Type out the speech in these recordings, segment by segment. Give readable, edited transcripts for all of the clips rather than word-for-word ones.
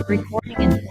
Recording in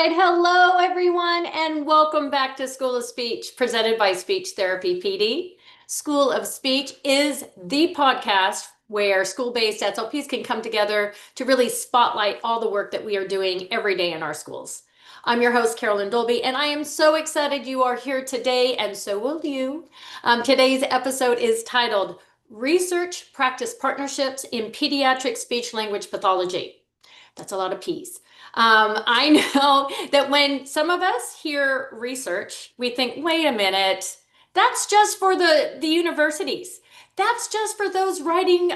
right. Hello, everyone, and welcome back to School of Speech, presented by SpeechTherapyPD. School of Speech is the podcast where school-based SLPs can come together to really spotlight all the work that we are doing every day in our schools. I'm your host, Carolyn Dolby, and I am so excited you are here today, and so will you. Today's episode is titled Research Practice Partnerships in Pediatric Speech Language Pathology. That's a lot of P's. I know that when some of us hear research, we think, wait a minute, that's just for the universities. That's just for those writing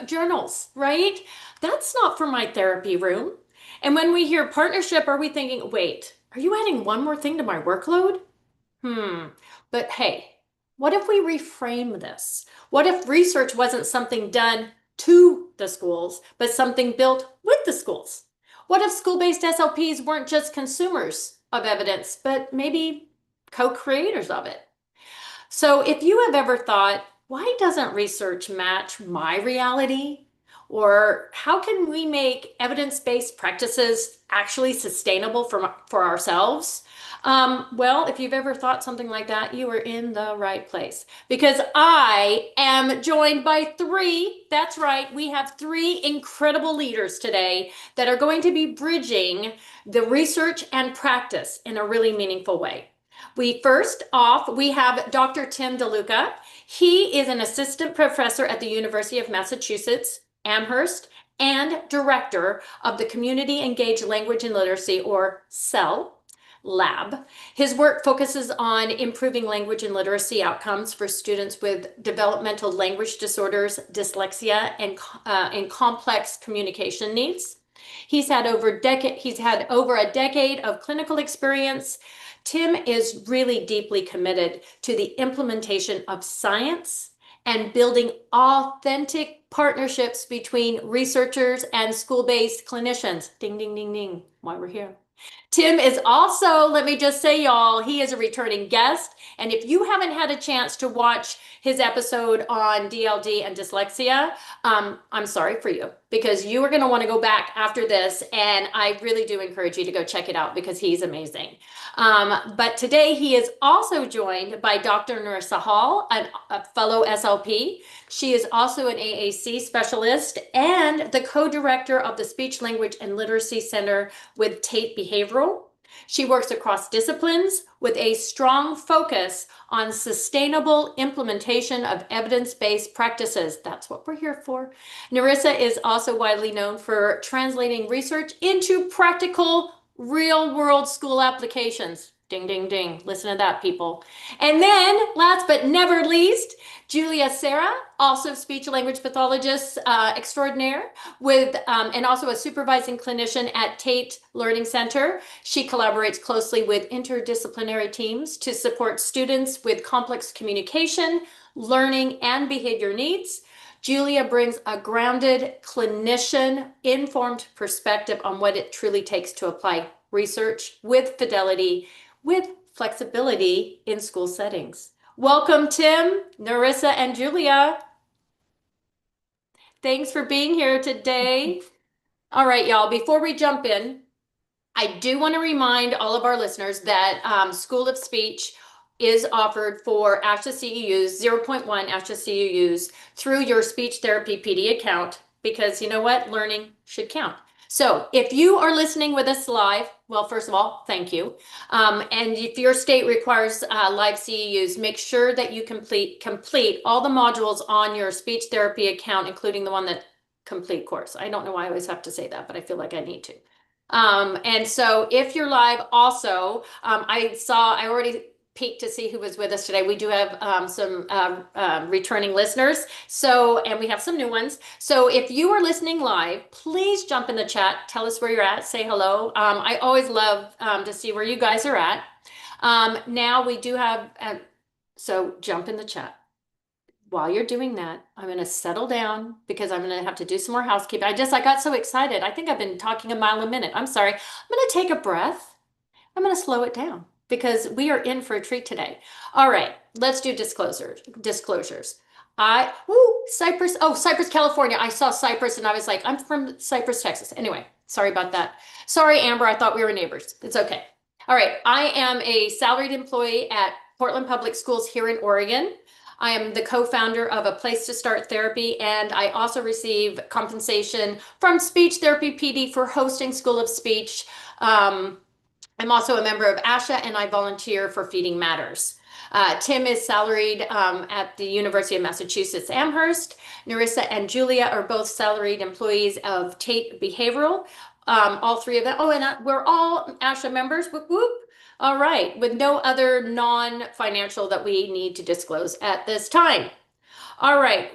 journals, right? That's not for my therapy room. And when we hear partnership, are we thinking, wait, are you adding one more thing to my workload? But hey, what if we reframe this? What if research wasn't something done to the schools, but something built with the schools? What if school-based SLPs weren't just consumers of evidence, but maybe co-creators of it? So if you have ever thought, why doesn't research match my reality? Or how can we make evidence-based practices actually sustainable for ourselves? Well, if you've ever thought something like that, you are in the right place, because I am joined by that's right, we have three incredible leaders today that are going to be bridging the research and practice in a really meaningful way. We have Dr. Tim DeLuca. He is an assistant professor at the University of Massachusetts, Amherst, and director of the Community Engaged Language and Literacy, or CEL, lab. His work focuses on improving language and literacy outcomes for students with developmental language disorders, dyslexia, and complex communication needs. He's had over a decade of clinical experience. Tim is really deeply committed to the implementation of science and building authentic partnerships between researchers and school-based clinicians. Ding, ding, ding, ding, why we're here. Tim is also, let me just say, y'all, he is a returning guest. And if you haven't had a chance to watch his episode on DLD and dyslexia, I'm sorry for you, because you are going to want to go back after this. And I really do encourage you to go check it out, because he's amazing. But today he is also joined by Dr. Nerissa Hall, a fellow SLP. She is also an AAC specialist and the co-director of the Speech, Language, and Literacy Center with Tate Behavioral. She works across disciplines with a strong focus on sustainable implementation of evidence-based practices. That's what we're here for. Nerissa is also widely known for translating research into practical, real-world school applications. Ding, ding, ding. Listen to that, people. And then, last but never least, Julia Serra, also speech language pathologist extraordinaire, and also a supervising clinician at Tate Learning Center. She collaborates closely with interdisciplinary teams to support students with complex communication, learning, and behavior needs. Julia brings a grounded, clinician-informed perspective on what it truly takes to apply research with fidelity, with flexibility in school settings. Welcome, Tim, Nerissa, and Julia. Thanks for being here today. All right, y'all, before we jump in, I do want to remind all of our listeners that School of Speech is offered for ASHA CEUs, 0.1 ASHA CEUs, through your SpeechTherapyPD account, because you know what? Learning should count. So if you are listening with us live, well, first of all, thank you. And if your state requires live CEUs, make sure that you complete all the modules on your speech therapy account, including the one that complete course. I don't know why I always have to say that, but I feel like I need to. And so if you're live also, I already peeked to see who was with us today. We do have some returning listeners, and we have some new ones. So if you are listening live, please jump in the chat, tell us where you're at, say hello. I always love to see where you guys are at. Now we do have, so jump in the chat. While you're doing that, I'm going to settle down, because I'm going to have to do some more housekeeping. I got so excited. I think I've been talking a mile a minute. I'm sorry. I'm going to take a breath. I'm going to slow it down, because we are in for a treat today. All right, let's do disclosures. Cypress. Oh, Cypress, California. I saw Cypress and I was like, I'm from Cypress, Texas. Anyway, sorry about that. Sorry, Amber. I thought we were neighbors. It's okay. All right. I am a salaried employee at Portland Public Schools here in Oregon. I am the co-founder of A Place to Start Therapy, and I also receive compensation from Speech Therapy PD for hosting School of Speech. I'm also a member of ASHA, and I volunteer for Feeding Matters. Tim is salaried at the University of Massachusetts Amherst. Nerissa and Julia are both salaried employees of Tate Behavioral. All three of them. Oh, and we're all ASHA members. Whoop, whoop. All right, with no other non-financial that we need to disclose at this time. All right,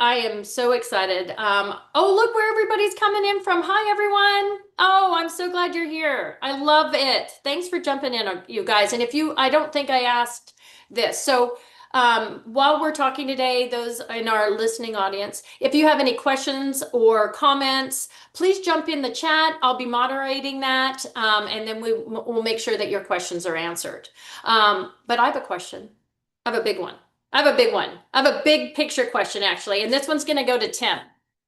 I am so excited. Oh, look where everybody's coming in from. Hi, everyone. Oh, I'm so glad you're here. I love it. Thanks for jumping in, you guys. And I don't think I asked this. So while we're talking today, those in our listening audience, if you have any questions or comments, please jump in the chat. I'll be moderating that, and then we'll make sure that your questions are answered. But I have a question. I have a big one. I have a big one. I have a big picture question, actually, and this one's going to go to Tim.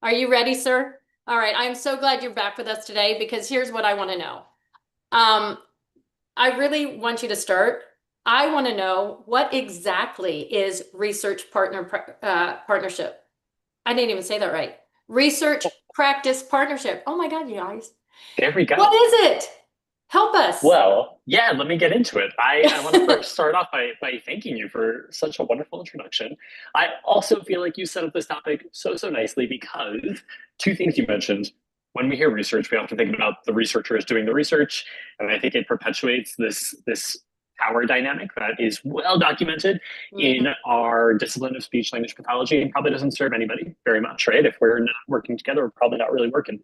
Are you ready, sir? All right. I'm so glad you're back with us today because here's what I want to know. I really want you to start. I want to know what exactly is research partnership. I didn't even say that right. Research practice partnership. Oh my God, you guys. There we go. What is it? Help us. Well, yeah, let me get into it. I want to first start off by thanking you for such a wonderful introduction. I also feel like you set up this topic so nicely because two things you mentioned. When we hear research, we often think about the researchers doing the research, and I think it perpetuates this power dynamic that is well documented in our discipline of speech language pathology and probably doesn't serve anybody very much, right? If we're not working together, we're probably not really working.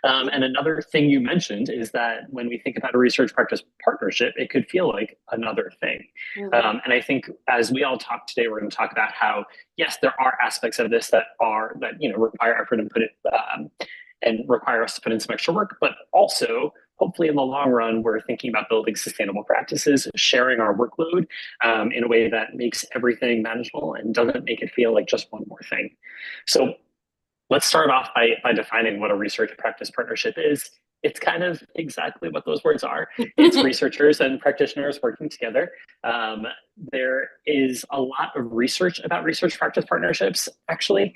And another thing you mentioned is that when we think about a research practice partnership, it could feel like another thing. And I think as we all talk today, we're going to talk about how, yes, there are aspects of this that require effort and and require us to put in some extra work, but also hopefully in the long run, we're thinking about building sustainable practices, sharing our workload in a way that makes everything manageable and doesn't make it feel like just one more thing. So let's start off by defining what a research practice partnership is. It's kind of exactly what those words are. It's researchers and practitioners working together. There is a lot of research about research practice partnerships, actually,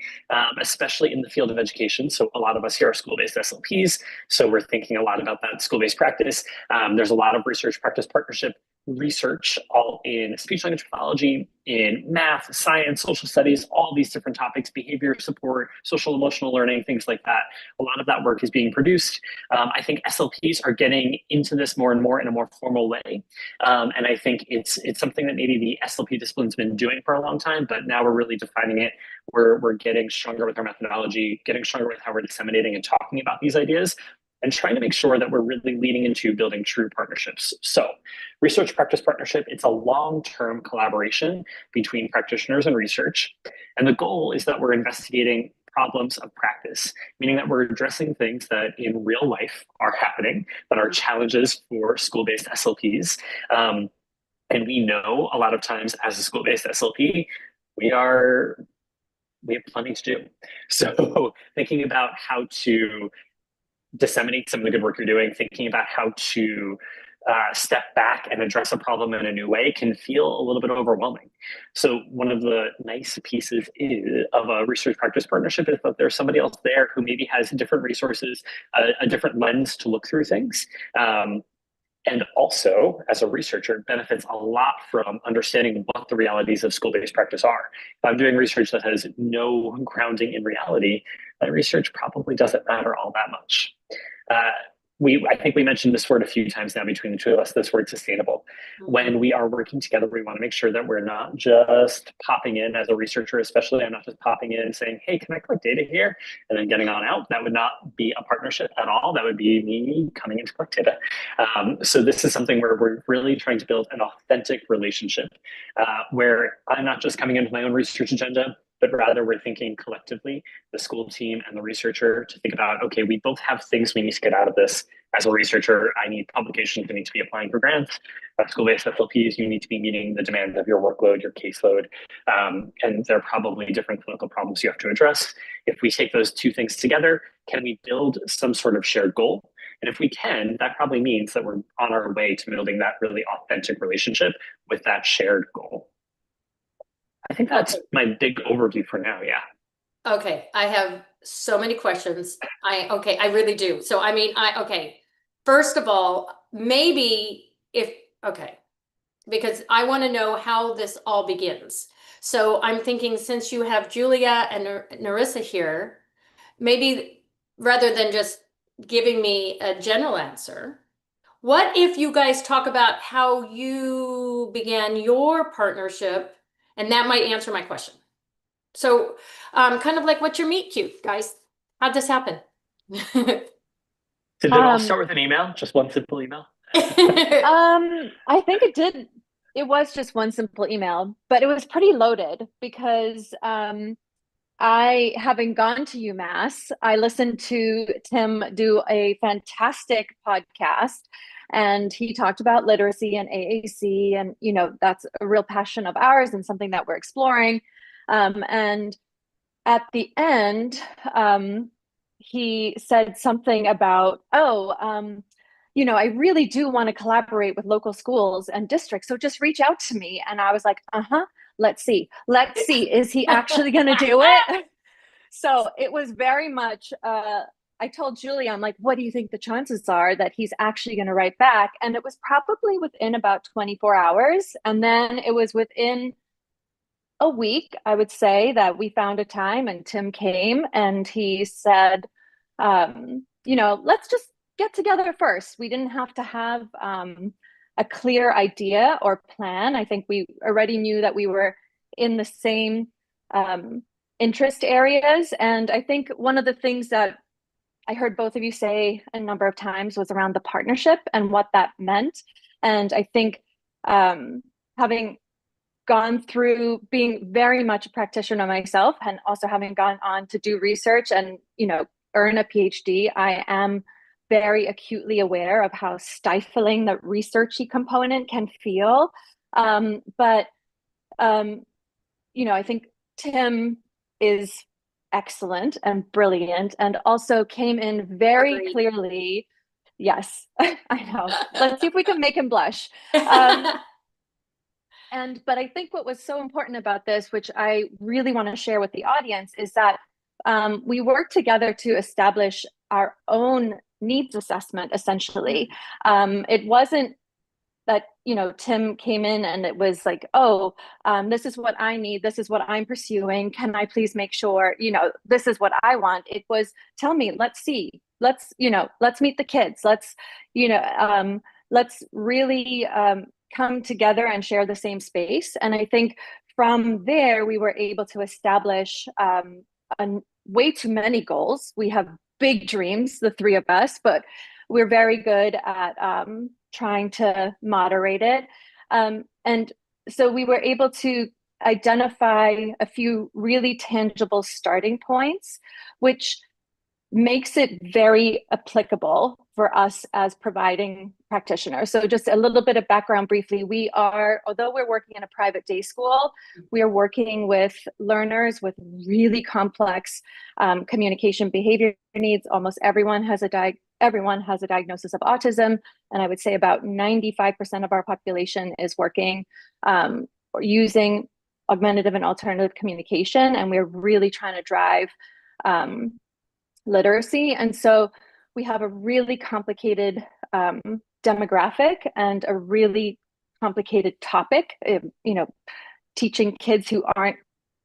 especially in the field of education. So a lot of us here are school-based SLPs, so we're thinking a lot about that school-based practice. There's a lot of research practice partnership research all in speech language pathology, in math, science, social studies, all these different topics, behavior support, social emotional learning, things like that. A lot of that work is being produced. I think SLPs are getting into this more and more in a more formal way. And I think it's something that maybe the SLP discipline's been doing for a long time, but now we're really defining it. We're getting stronger with our methodology, getting stronger with how we're disseminating and talking about these ideas, and trying to make sure that we're really leading into building true partnerships. So research practice partnership, it's a long-term collaboration between practitioners and research. And the goal is that we're investigating problems of practice, meaning that we're addressing things that in real life are happening, that are challenges for school-based SLPs. And we know a lot of times as a school-based SLP, we have plenty to do. So thinking about how to disseminate some of the good work you're doing, thinking about how to step back and address a problem in a new way can feel a little bit overwhelming. So one of the nice pieces of a research practice partnership is that there's somebody else there who maybe has different resources, a different lens to look through things. And also, as a researcher, benefits a lot from understanding what the realities of school-based practice are. If I'm doing research that has no grounding in reality, that research probably doesn't matter all that much. I think we mentioned this word a few times now between the two of us, this word sustainable. When we are working together, we want to make sure that we're not just popping in as a researcher, especially I'm not just popping in and saying, hey, can I collect data here? And then getting on out. That would not be a partnership at all. That would be me coming in to collect data. So this is something where we're really trying to build an authentic relationship where I'm not just coming into my own research agenda. but rather we're thinking collectively, the school team and the researcher, to think about, okay, we both have things we need to get out of this. As a researcher, I need publications, I need to be applying for grants. School-based SLPs, you need to be meeting the demands of your workload, your caseload, and there are probably different clinical problems you have to address. If we take those two things together, can we build some sort of shared goal? And if we can, that probably means that we're on our way to building that really authentic relationship with that shared goal. I think that's my big overview for now. Yeah. Okay. I have so many questions. I really do. So, I mean, first of all, because I want to know how this all begins. So I'm thinking, since you have Julia and Nerissa here, maybe rather than just giving me a general answer, what if you guys talk about how you began your partnership, and that might answer my question. So kind of like, what's your meet cute, guys? How'd this happen? Did it all start with an email? Just one simple email? I think it did. It was just one simple email, but it was pretty loaded because I, having gone to UMass, I listened to Tim do a fantastic podcast, and he talked about literacy and AAC, and that's a real passion of ours and something that we're exploring. And at the end, he said something about, I really do want to collaborate with local schools and districts, so just reach out to me. And I was like, let's see, is he actually going to do it? So it was very much, I told Julie, I'm like, what do you think the chances are that he's actually going to write back? And it was probably within about 24 hours. And then it was within a week, I would say, that we found a time, and Tim came and he said, let's just get together first. We didn't have to have a clear idea or plan. I think we already knew that we were in the same interest areas. And I think one of the things that I heard both of you say a number of times was around the partnership and what that meant. And I think having gone through being very much a practitioner myself, and also having gone on to do research and, earn a PhD, I am very acutely aware of how stifling the researchy component can feel. But I think Tim is excellent and brilliant, and also came in very clearly. Yes, I know. Let's see if we can make him blush. But I think what was so important about this, which I really want to share with the audience, is that we worked together to establish our own needs assessment, essentially. It wasn't that, Tim came in and it was like, this is what I need, this is what I'm pursuing, can I please make sure, this is what I want. It was, tell me, let's see, let's meet the kids, let's really come together and share the same space. And I think from there, we were able to establish way too many goals. We have big dreams, the three of us, but we're very good at trying to moderate it. And so we were able to identify a few really tangible starting points, which makes it very applicable for us as providing practitioners. So just a little bit of background briefly, although we're working in a private day school, we are working with learners with really complex communication behavior needs. Almost everyone has a diagnosis of autism. And I would say about 95% of our population is working or using augmentative and alternative communication. And we're really trying to drive literacy. And so we have a really complicated demographic and a really complicated topic, teaching kids who aren't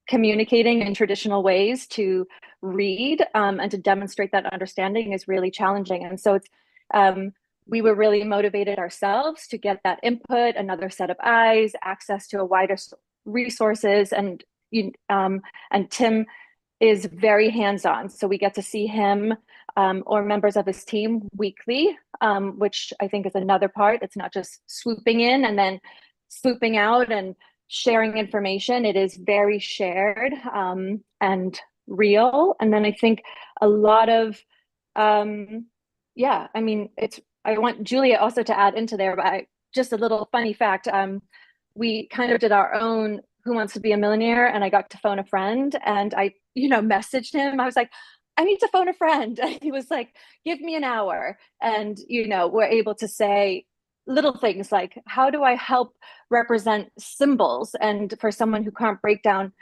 communicating in traditional ways to read and to demonstrate that understanding is really challenging. And so we were really motivated ourselves to get that input, another set of eyes, access to a wider resources, and Tim is very hands-on. So we get to see him or members of his team weekly, which I think is another part. It's not just swooping in and then swooping out and sharing information. It is very shared and real. And then I think a lot of, yeah, I mean, I want Julia also to add into there, but just a little funny fact. We kind of did our own Who Wants to Be a Millionaire, and I got to phone a friend, and I, messaged him. I was like, I need to phone a friend. And he was like, give me an hour. And, we're able to say little things like, how do I help represent symbols? And for someone who can't break down,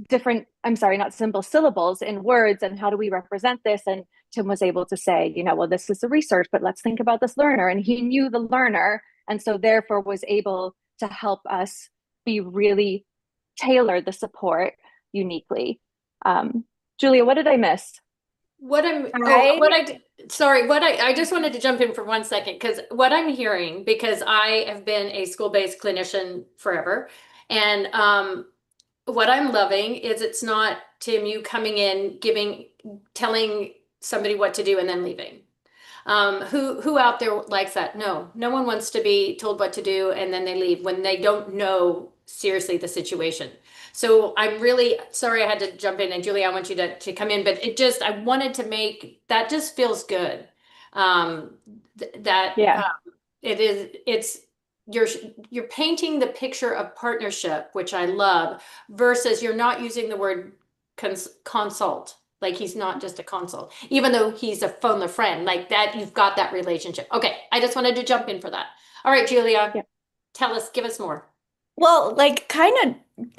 different, I'm sorry, not symbols, syllables in words, and how do we represent this? And Tim was able to say, well, this is the research, but let's think about this learner. And he knew the learner, and so therefore was able to help us be really tailor the support uniquely. Julia, what did I miss? I just wanted to jump in for 1 second, because what I'm hearing, because I have been a school-based clinician forever, and what I'm loving is it's not, Tim, you coming in, telling somebody what to do and then leaving. Who out there likes that? No one wants to be told what to do and then they leave when they don't know seriously the situation. So I'm really sorry I had to jump in, and Julie, I want you to come in, but I wanted to make, that just feels good. You're painting the picture of partnership, which I love, versus you're not using the word consult. Like, he's not just a consult, even though he's a phone a friend, like that, you've got that relationship. Okay, I just wanted to jump in for that. All right, Julia, give us more. Well, like, kind of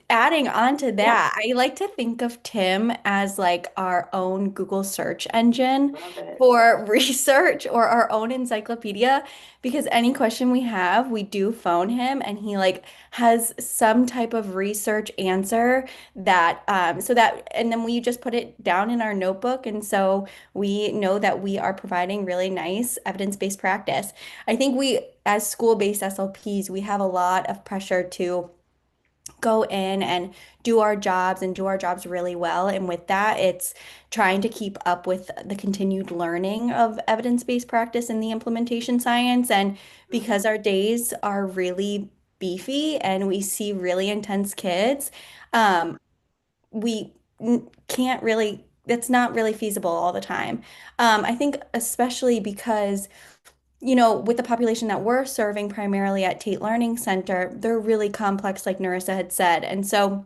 adding on to that, I like to think of Tim as like our own Google search engine for research, or our own encyclopedia, because any question we have, we do phone him, and he like has some type of research answer that and then we just put it down in our notebook, and so we know that we are providing really nice evidence-based practice. I think as school-based SLPs, we have a lot of pressure to go in and do our jobs really well. And with that, it's trying to keep up with the continued learning of evidence-based practice in the implementation science. And because our days are really beefy and we see really intense kids, we can't really, it's not really feasible all the time. I think especially because with the population that we're serving primarily at Tate Learning Center, they're really complex, like Nerissa had said. And so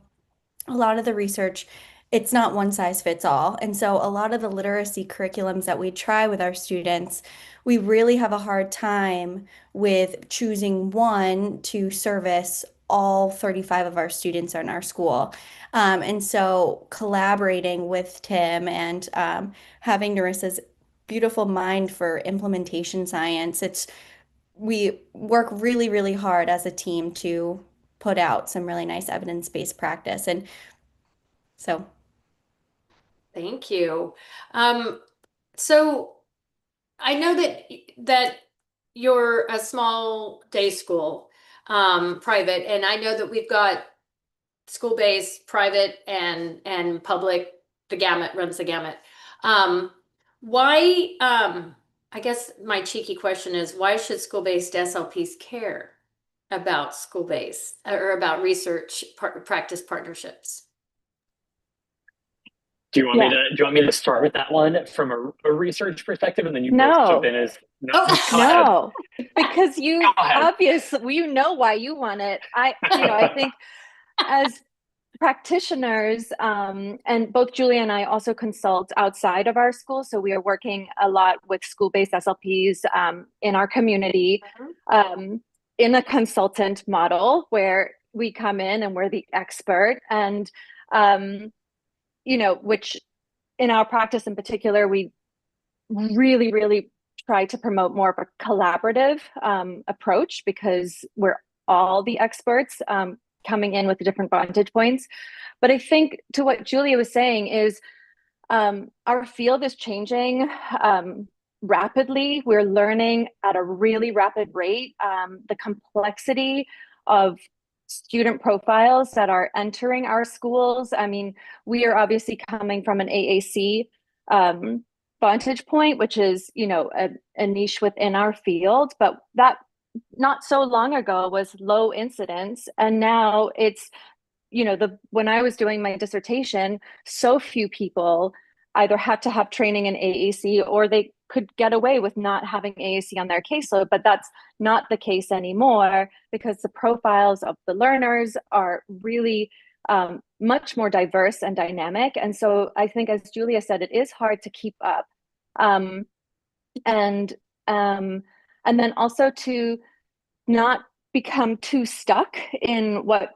a lot of the research, it's not one size fits all. And so a lot of the literacy curriculums that we try with our students, we really have a hard time with choosing one to service all 35 of our students in our school. And so collaborating with Tim and having Nerissa's beautiful mind for implementation science. We work really, really hard as a team to put out some really nice evidence-based practice. And so. Thank you. So I know that you're a small day school, private, and I know that we've got school-based, private, and public. The gamut runs the gamut. Why, I guess my cheeky question is, why should school-based SLPs care about school-based or about research practice partnerships? Do you want me to start with that one from a research perspective, and then you both jump in as no, because you obviously why you want it. I think as practitioners, and both Julia and I also consult outside of our school. So we are working a lot with school-based SLPs in our community, in a consultant model where we come in and we're the expert, and which in our practice in particular, we really, really try to promote more of a collaborative approach, because we're all the experts coming in with different vantage points. But I think to what Julia was saying is our field is changing rapidly. We're learning at a really rapid rate. The complexity of student profiles that are entering our schools. I mean, we are obviously coming from an AAC vantage point, which is, a niche within our field, but that not so long ago was low incidence, and now it's, when I was doing my dissertation, so few people either had to have training in AAC or they could get away with not having AAC on their caseload, but that's not the case anymore because the profiles of the learners are really much more diverse and dynamic. And so I think, as Julia said, it is hard to keep up. And then also to not become too stuck in what,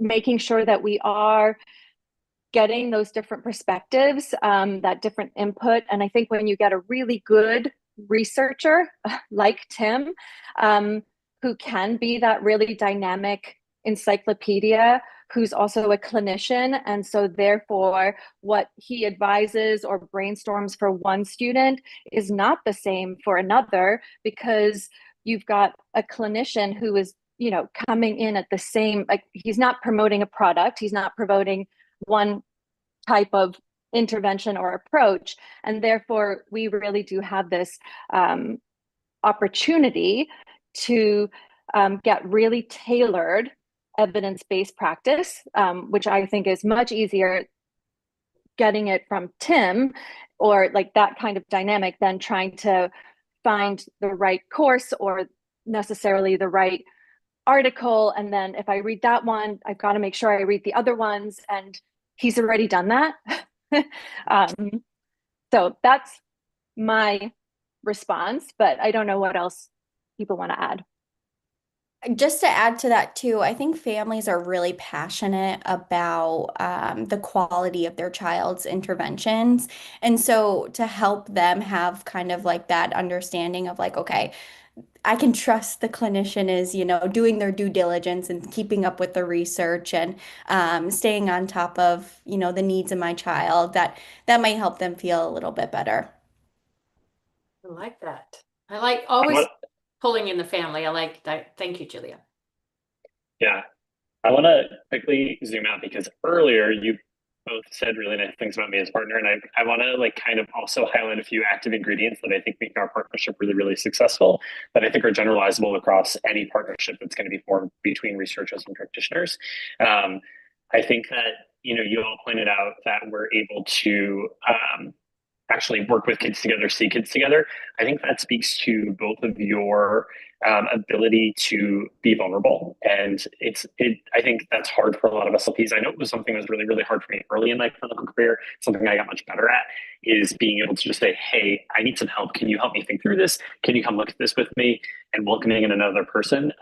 making sure that we are getting those different perspectives, that different input. And I think when you get a really good researcher like Tim, who can be that really dynamic encyclopedia, who's also a clinician, and so therefore what he advises or brainstorms for one student is not the same for another, because you've got a clinician who is, coming in at the same, like, he's not promoting a product, he's not promoting one type of intervention or approach. And therefore, we really do have this opportunity to get really tailored evidence-based practice, which I think is much easier getting it from Tim or like that kind of dynamic than trying to find the right course or necessarily the right article. And then if I read that one, I've got to make sure I read the other ones. And he's already done that. So that's my response, but I don't know what else people want to add. Just to add to that too, I think families are really passionate about the quality of their child's interventions. And so to help them have kind of like that understanding of like, okay, I can trust the clinician is, doing their due diligence and keeping up with the research and staying on top of, the needs of my child, that might help them feel a little bit better. I like that. I like always pulling in the family. I like that. Thank you, Julia. Yeah. I want to quickly zoom out because earlier you both said really nice things about me as partner, and I want to like kind of also highlight a few active ingredients that I think make our partnership really, really successful, that I think are generalizable across any partnership that's going to be formed between researchers and practitioners. I think that, you all pointed out that we're able to actually work with kids together, see kids together. I think that speaks to both of your ability to be vulnerable. And I think that's hard for a lot of SLPs. I know it was something that was really, really hard for me early in my clinical career. Something I got much better at is being able to just say, hey, I need some help. Can you help me think through this? Can you come look at this with me? And welcoming in another person.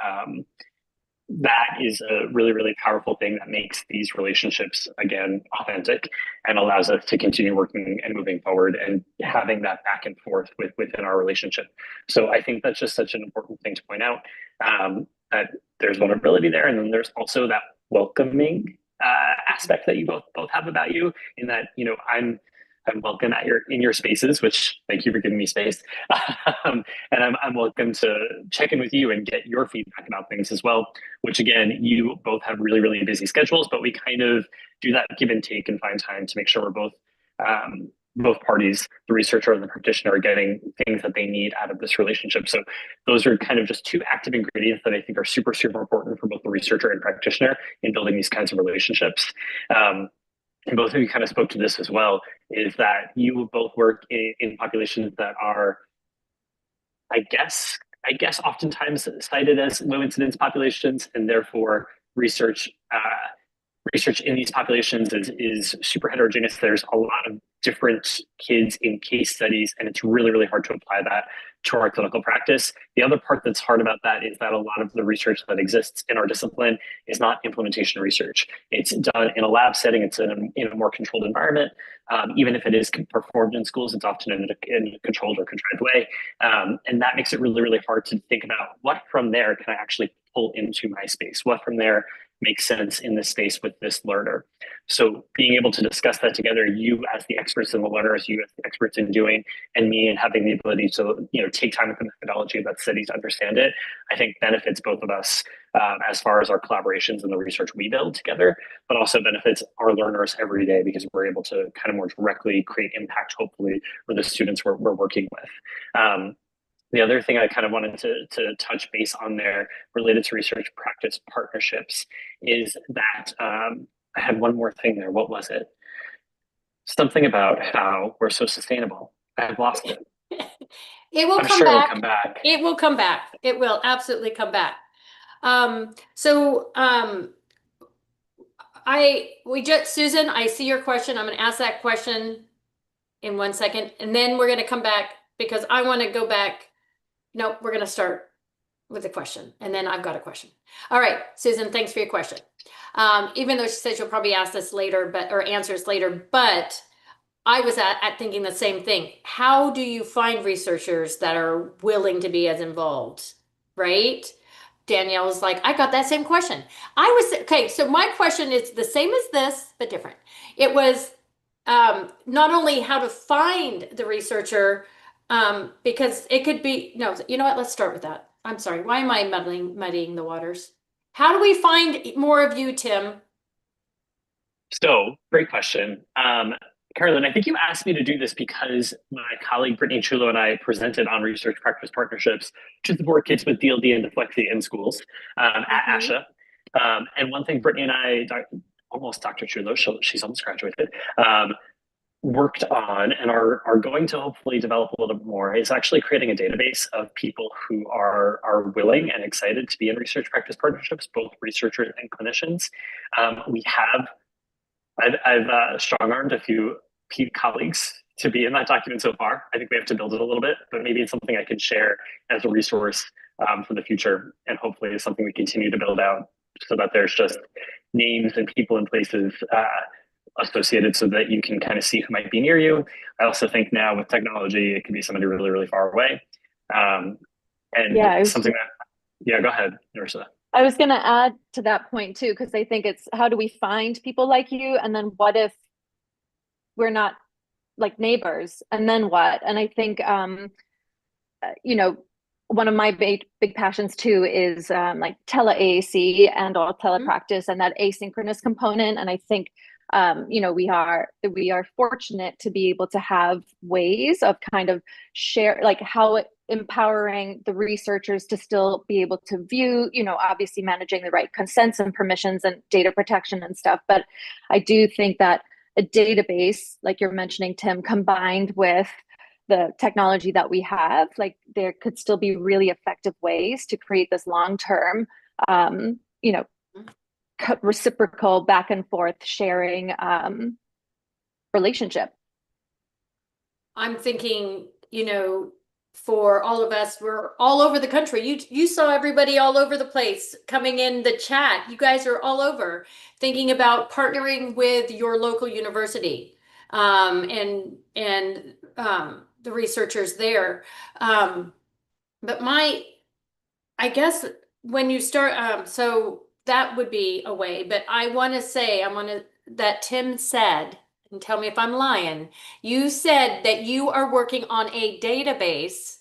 That is a really, really powerful thing that makes these relationships, again, authentic and allows us to continue working and moving forward and having that back and forth within our relationship. So I think that's just such an important thing to point out, that there's vulnerability there. And then there's also that welcoming aspect that you both have about you, in that, I'm welcome in your spaces, which thank you for giving me space. And I'm welcome to check in with you and get your feedback about things as well, which again, you both have really, really busy schedules, but we kind of do that give and take and find time to make sure we're both parties, the researcher and the practitioner, are getting things that they need out of this relationship. So those are kind of just two active ingredients that I think are super, super important for both the researcher and practitioner in building these kinds of relationships. And both of you kind of spoke to this as well, is that you both work in populations that are, I guess, oftentimes cited as low incidence populations, and therefore research in these populations is super heterogeneous. There's a lot of different kids in case studies, and it's really, really hard to apply that to our clinical practice. The other part that's hard about that is that a lot of the research that exists in our discipline is not implementation research. It's done in a lab setting. It's in a more controlled environment. Even if it is performed in schools, it's often in a controlled or contrived way. And that makes it really, really hard to think about what from there can I actually pull into my space? What from there makes sense in this space with this learner? So being able to discuss that together, you as the experts in the learners, you as the experts in doing, and me and having the ability to take time with the methodology of that study to understand it, I think benefits both of us as far as our collaborations and the research we build together, but also benefits our learners every day because we're able to kind of more directly create impact, hopefully, for the students we're working with. The other thing I kind of wanted to touch base on there related to research practice partnerships is that I had one more thing there. What was it? Something about how we're so sustainable. I've lost it. It will I'm come sure it'll back. come back. It will come back. It will absolutely come back. So Susan, I see your question. I'm going to ask that question in 1 second, and then we're going to come back because I want to go back. No, we're going to start with a question, and then I've got a question. All right, Susan, thanks for your question. Even though she said she'll probably ask this later, or answer us later, but I was at thinking the same thing. How do you find researchers that are willing to be as involved, right? Danielle was like, I got that same question. Okay, so my question is the same as this, but different. It was not only how to find the researcher, because it could be, no, you know what? Let's start with that. I'm sorry. Why am I muddying the waters? How do we find more of you, Tim? So, great question. Carolyn, I think you asked me to do this because my colleague Brittany Chulo and I presented on research practice partnerships to support kids with DLD and dyslexia in schools at ASHA. And one thing Brittany and I, almost Dr. Chulo, she's almost graduated, worked on and are going to hopefully develop a little bit more is actually creating a database of people who are willing and excited to be in research practice partnerships, both researchers and clinicians. I've strong-armed a few colleagues to be in that document so far. I think we have to build it a little bit, but maybe it's something I could share as a resource for the future, and hopefully it's something we continue to build out so that there's just names and people and places associated so that you can kind of see who might be near you. I also think now with technology, it can be somebody really, really far away. Something that, go ahead, Nerissa. I was going to add to that point too, because I think it's how do we find people like you? And then what if we're not like neighbors? And then what? And I think, one of my big passions too is like tele-AAC and all telepractice and that asynchronous component. And I think, we are fortunate to be able to have ways of kind of share, like how empowering the researchers to still be able to view, obviously managing the right consents and permissions and data protection and stuff. But I do think that a database, like you're mentioning, Tim, combined with the technology that we have, like there could still be really effective ways to create this long-term, reciprocal back and forth sharing relationship. I'm thinking, for all of us, we're all over the country. You saw everybody all over the place coming in the chat. You guys are all over thinking about partnering with your local university and the researchers there. But I guess when you start, so that would be a way. But I want to that Tim said, and tell me if I'm lying, you said that you are working on a database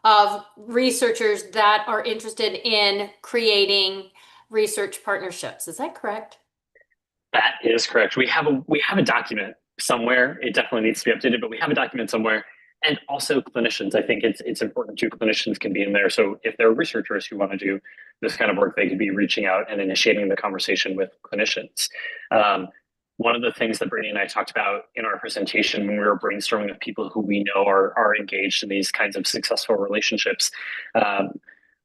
of researchers that are interested in creating research partnerships. Is that correct? That is correct. We have a document somewhere. It definitely needs to be updated, but we have a document somewhere. And also clinicians. I think it's important too. Clinicians can be in there. So if there are researchers who want to do this kind of work, they could be reaching out and initiating the conversation with clinicians. One of the things that Brittany and I talked about in our presentation when we were brainstorming with people who we know are engaged in these kinds of successful relationships,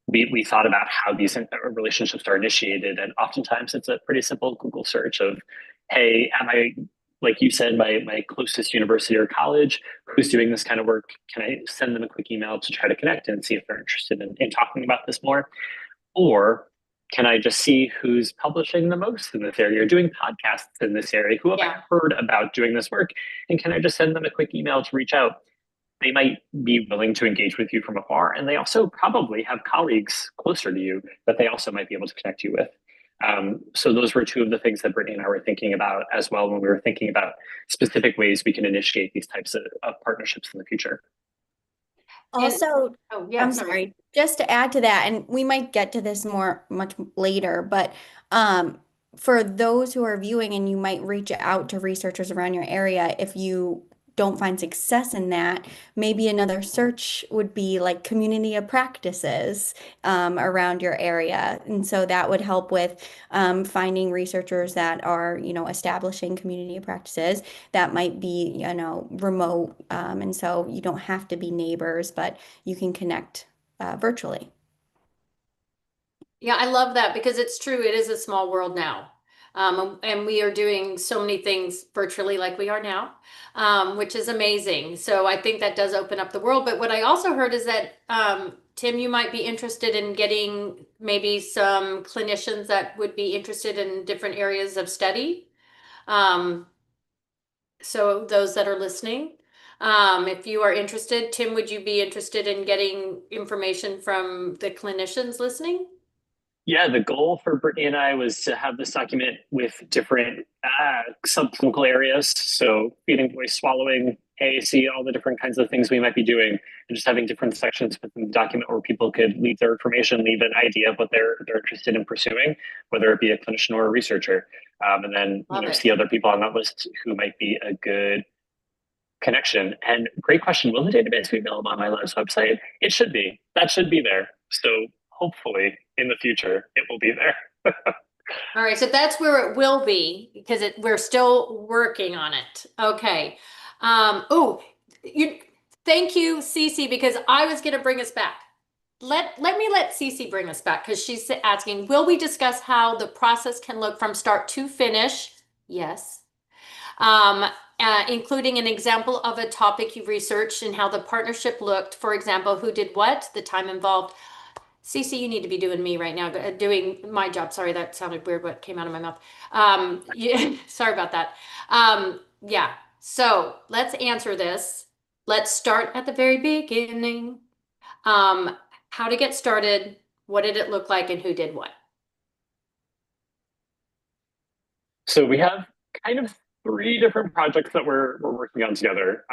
we thought about how these relationships are initiated. And oftentimes it's a pretty simple Google search of, hey, am I, like you said, my closest university or college who's doing this kind of work? Can I send them a quick email to try to connect and see if they're interested in talking about this more? Or can I just see who's publishing the most in this area or doing podcasts in this area? Who have I heard about doing this work? And can I just send them a quick email to reach out? They might be willing to engage with you from afar. And they also probably have colleagues closer to you that they also might be able to connect you with. So those were two of the things that Brittany and I were thinking about as well when we were thinking about specific ways we can initiate these types of partnerships in the future. Also, I'm sorry, just to add to that, and we might get to this much later, but for those who are viewing and you might reach out to researchers around your area, if you don't find success in that, maybe another search would be like community of practices around your area. And so that would help with finding researchers that are, establishing community of practices that might be, remote. And so you don't have to be neighbors, but you can connect virtually. Yeah, I love that because it's true. It is a small world now. And we are doing so many things virtually like we are now, which is amazing. So I think that does open up the world. But what I also heard is that, Tim, you might be interested in getting maybe some clinicians that would be interested in different areas of study. So those that are listening, if you are interested, Tim, would you be interested in getting information from the clinicians listening? Yeah, the goal for Brittany and I was to have this document with different subclinical areas. So feeding, voice, swallowing, AAC, all the different kinds of things we might be doing, and just having different sections within the document where people could leave their information, leave an idea of what they're interested in pursuing, whether it be a clinician or a researcher, and then see other people on that list who might be a good connection. And great question. Will the database be available on my lab's website? It should be. That should be there. So hopefully in the future, it will be there. All right, so that's where it will be because we're still working on it. Okay. Thank you, Cece, because I was going to bring us back. Let Cece bring us back because she's asking, will we discuss how the process can look from start to finish? Yes. Including an example of a topic you researched and how the partnership looked. For example, who did what, the time involved. Cece, you need to be doing me right now, doing my job. Sorry, that sounded weird, what came out of my mouth. Yeah, sorry about that. Yeah, so let's answer this. Let's start at the very beginning. How to get started, what did it look like, and who did what? So we have kind of 3 different projects that we're working on together.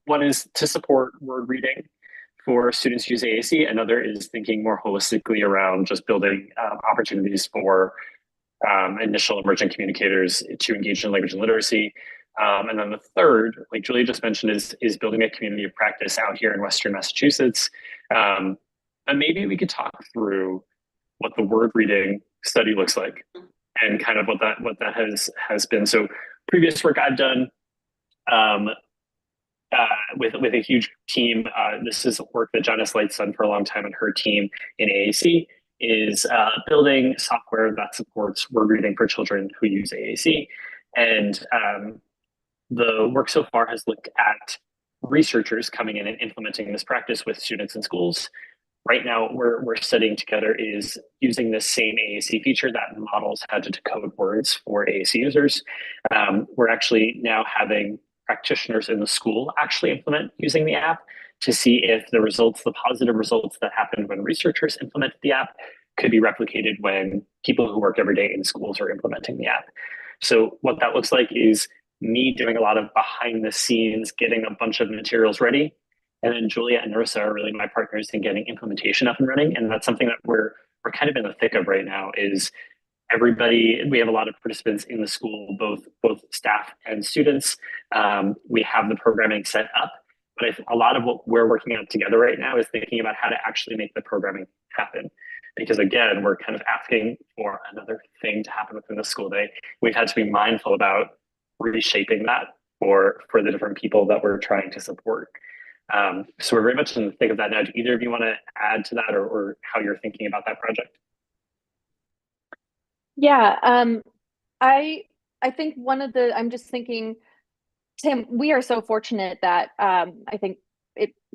One is to support word reading for students who use AAC. Another is thinking more holistically around just building opportunities for initial emerging communicators to engage in language and literacy. And then the third, like Julia just mentioned, is building a community of practice out here in Western Massachusetts. And maybe we could talk through what the word reading study looks like and kind of what that has been. So previous work I've done with a huge team. This is work that Janice Light's done for a long time, and her team in AAC is building software that supports word reading for children who use AAC. And the work so far has looked at researchers coming in and implementing this practice with students in schools. Right now, we're studying together is using this same AAC feature that models how to decode words for AAC users. We're actually now having practitioners in the school actually implement using the app to see if the positive results that happened when researchers implemented the app could be replicated when people who work every day in schools are implementing the app. So what that looks like is me doing a lot of behind the scenes, getting a bunch of materials ready. And then Julia and Nerissa are really my partners in getting implementation up and running. And that's something that we're kind of in the thick of right now is we have a lot of participants in the school, both staff and students. We have the programming set up, but a lot of what we're working on together right now is thinking about how to actually make the programming happen. Because again, we're kind of asking for another thing to happen within the school day. We've had to be mindful about reshaping that for the different people that we're trying to support. So we're very much in the thick of that now. Do either of you want to add to that or how you're thinking about that project? Yeah, I think I'm just thinking, Tim, we are so fortunate that I think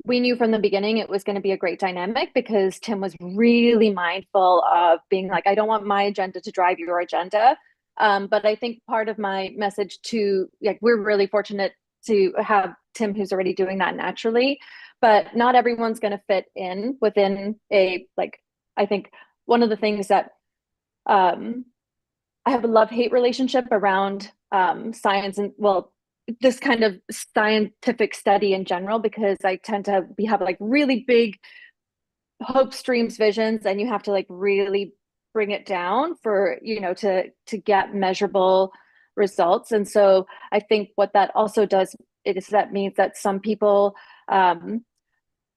we knew from the beginning it was going to be a great dynamic because Tim was really mindful of being like, I don't want my agenda to drive your agenda. But I think part of my message we're really fortunate to have Tim who's already doing that naturally, but not everyone's going to fit in within I think one of the things that I have a love-hate relationship around science and this kind of scientific study in general, because I tend to have really big hopes, dreams, visions, and you have to really bring it down for, to get measurable results. And so I think what that also does that means that some people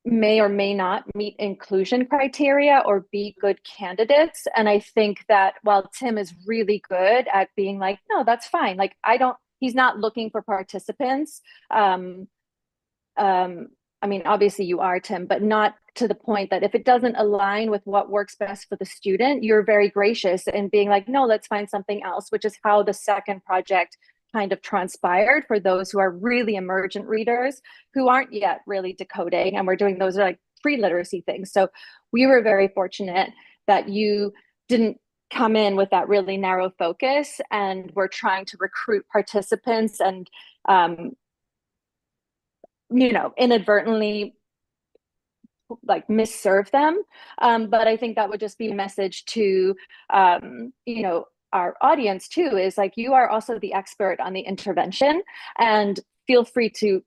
may or may not meet inclusion criteria or be good candidates. And I think that while Tim is really good at being like, no, that's fine. Like, he's not looking for participants. I mean, obviously you are, Tim, but not to the point that if it doesn't align with what works best for the student, you're very gracious in being like, no, let's find something else, which is how the second project kind of transpired for those who are really emergent readers who aren't yet really decoding. And we're doing those like pre-literacy things. So we were very fortunate that you didn't come in with that really narrow focus, and we're trying to recruit participants and, inadvertently like misserve them. But I think that would just be a message to, our audience too, is like, you are also the expert on the intervention, and feel free to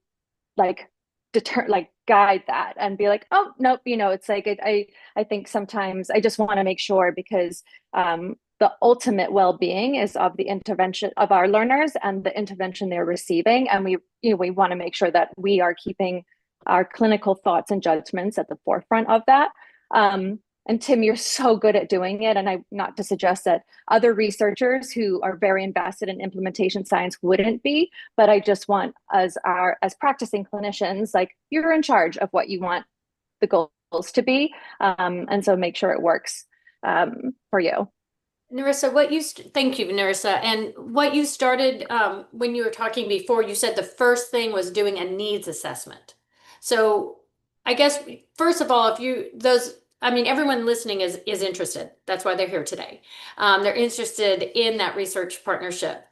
guide that and be like, oh, nope, it's like, I think sometimes I just want to make sure, because the ultimate well-being is of the intervention of our learners and the intervention they're receiving. And we want to make sure that we are keeping our clinical thoughts and judgments at the forefront of that. And Tim, you're so good at doing it. And not to suggest that other researchers who are very invested in implementation science wouldn't be, but I just want as practicing clinicians, like, you're in charge of what you want the goals to be. And so make sure it works for you. Nerissa, thank you, Nerissa. And what you started when you were talking before, you said the first thing was doing a needs assessment. So I guess, first of all, everyone listening is interested. That's why they're here today. They're interested in that research partnership,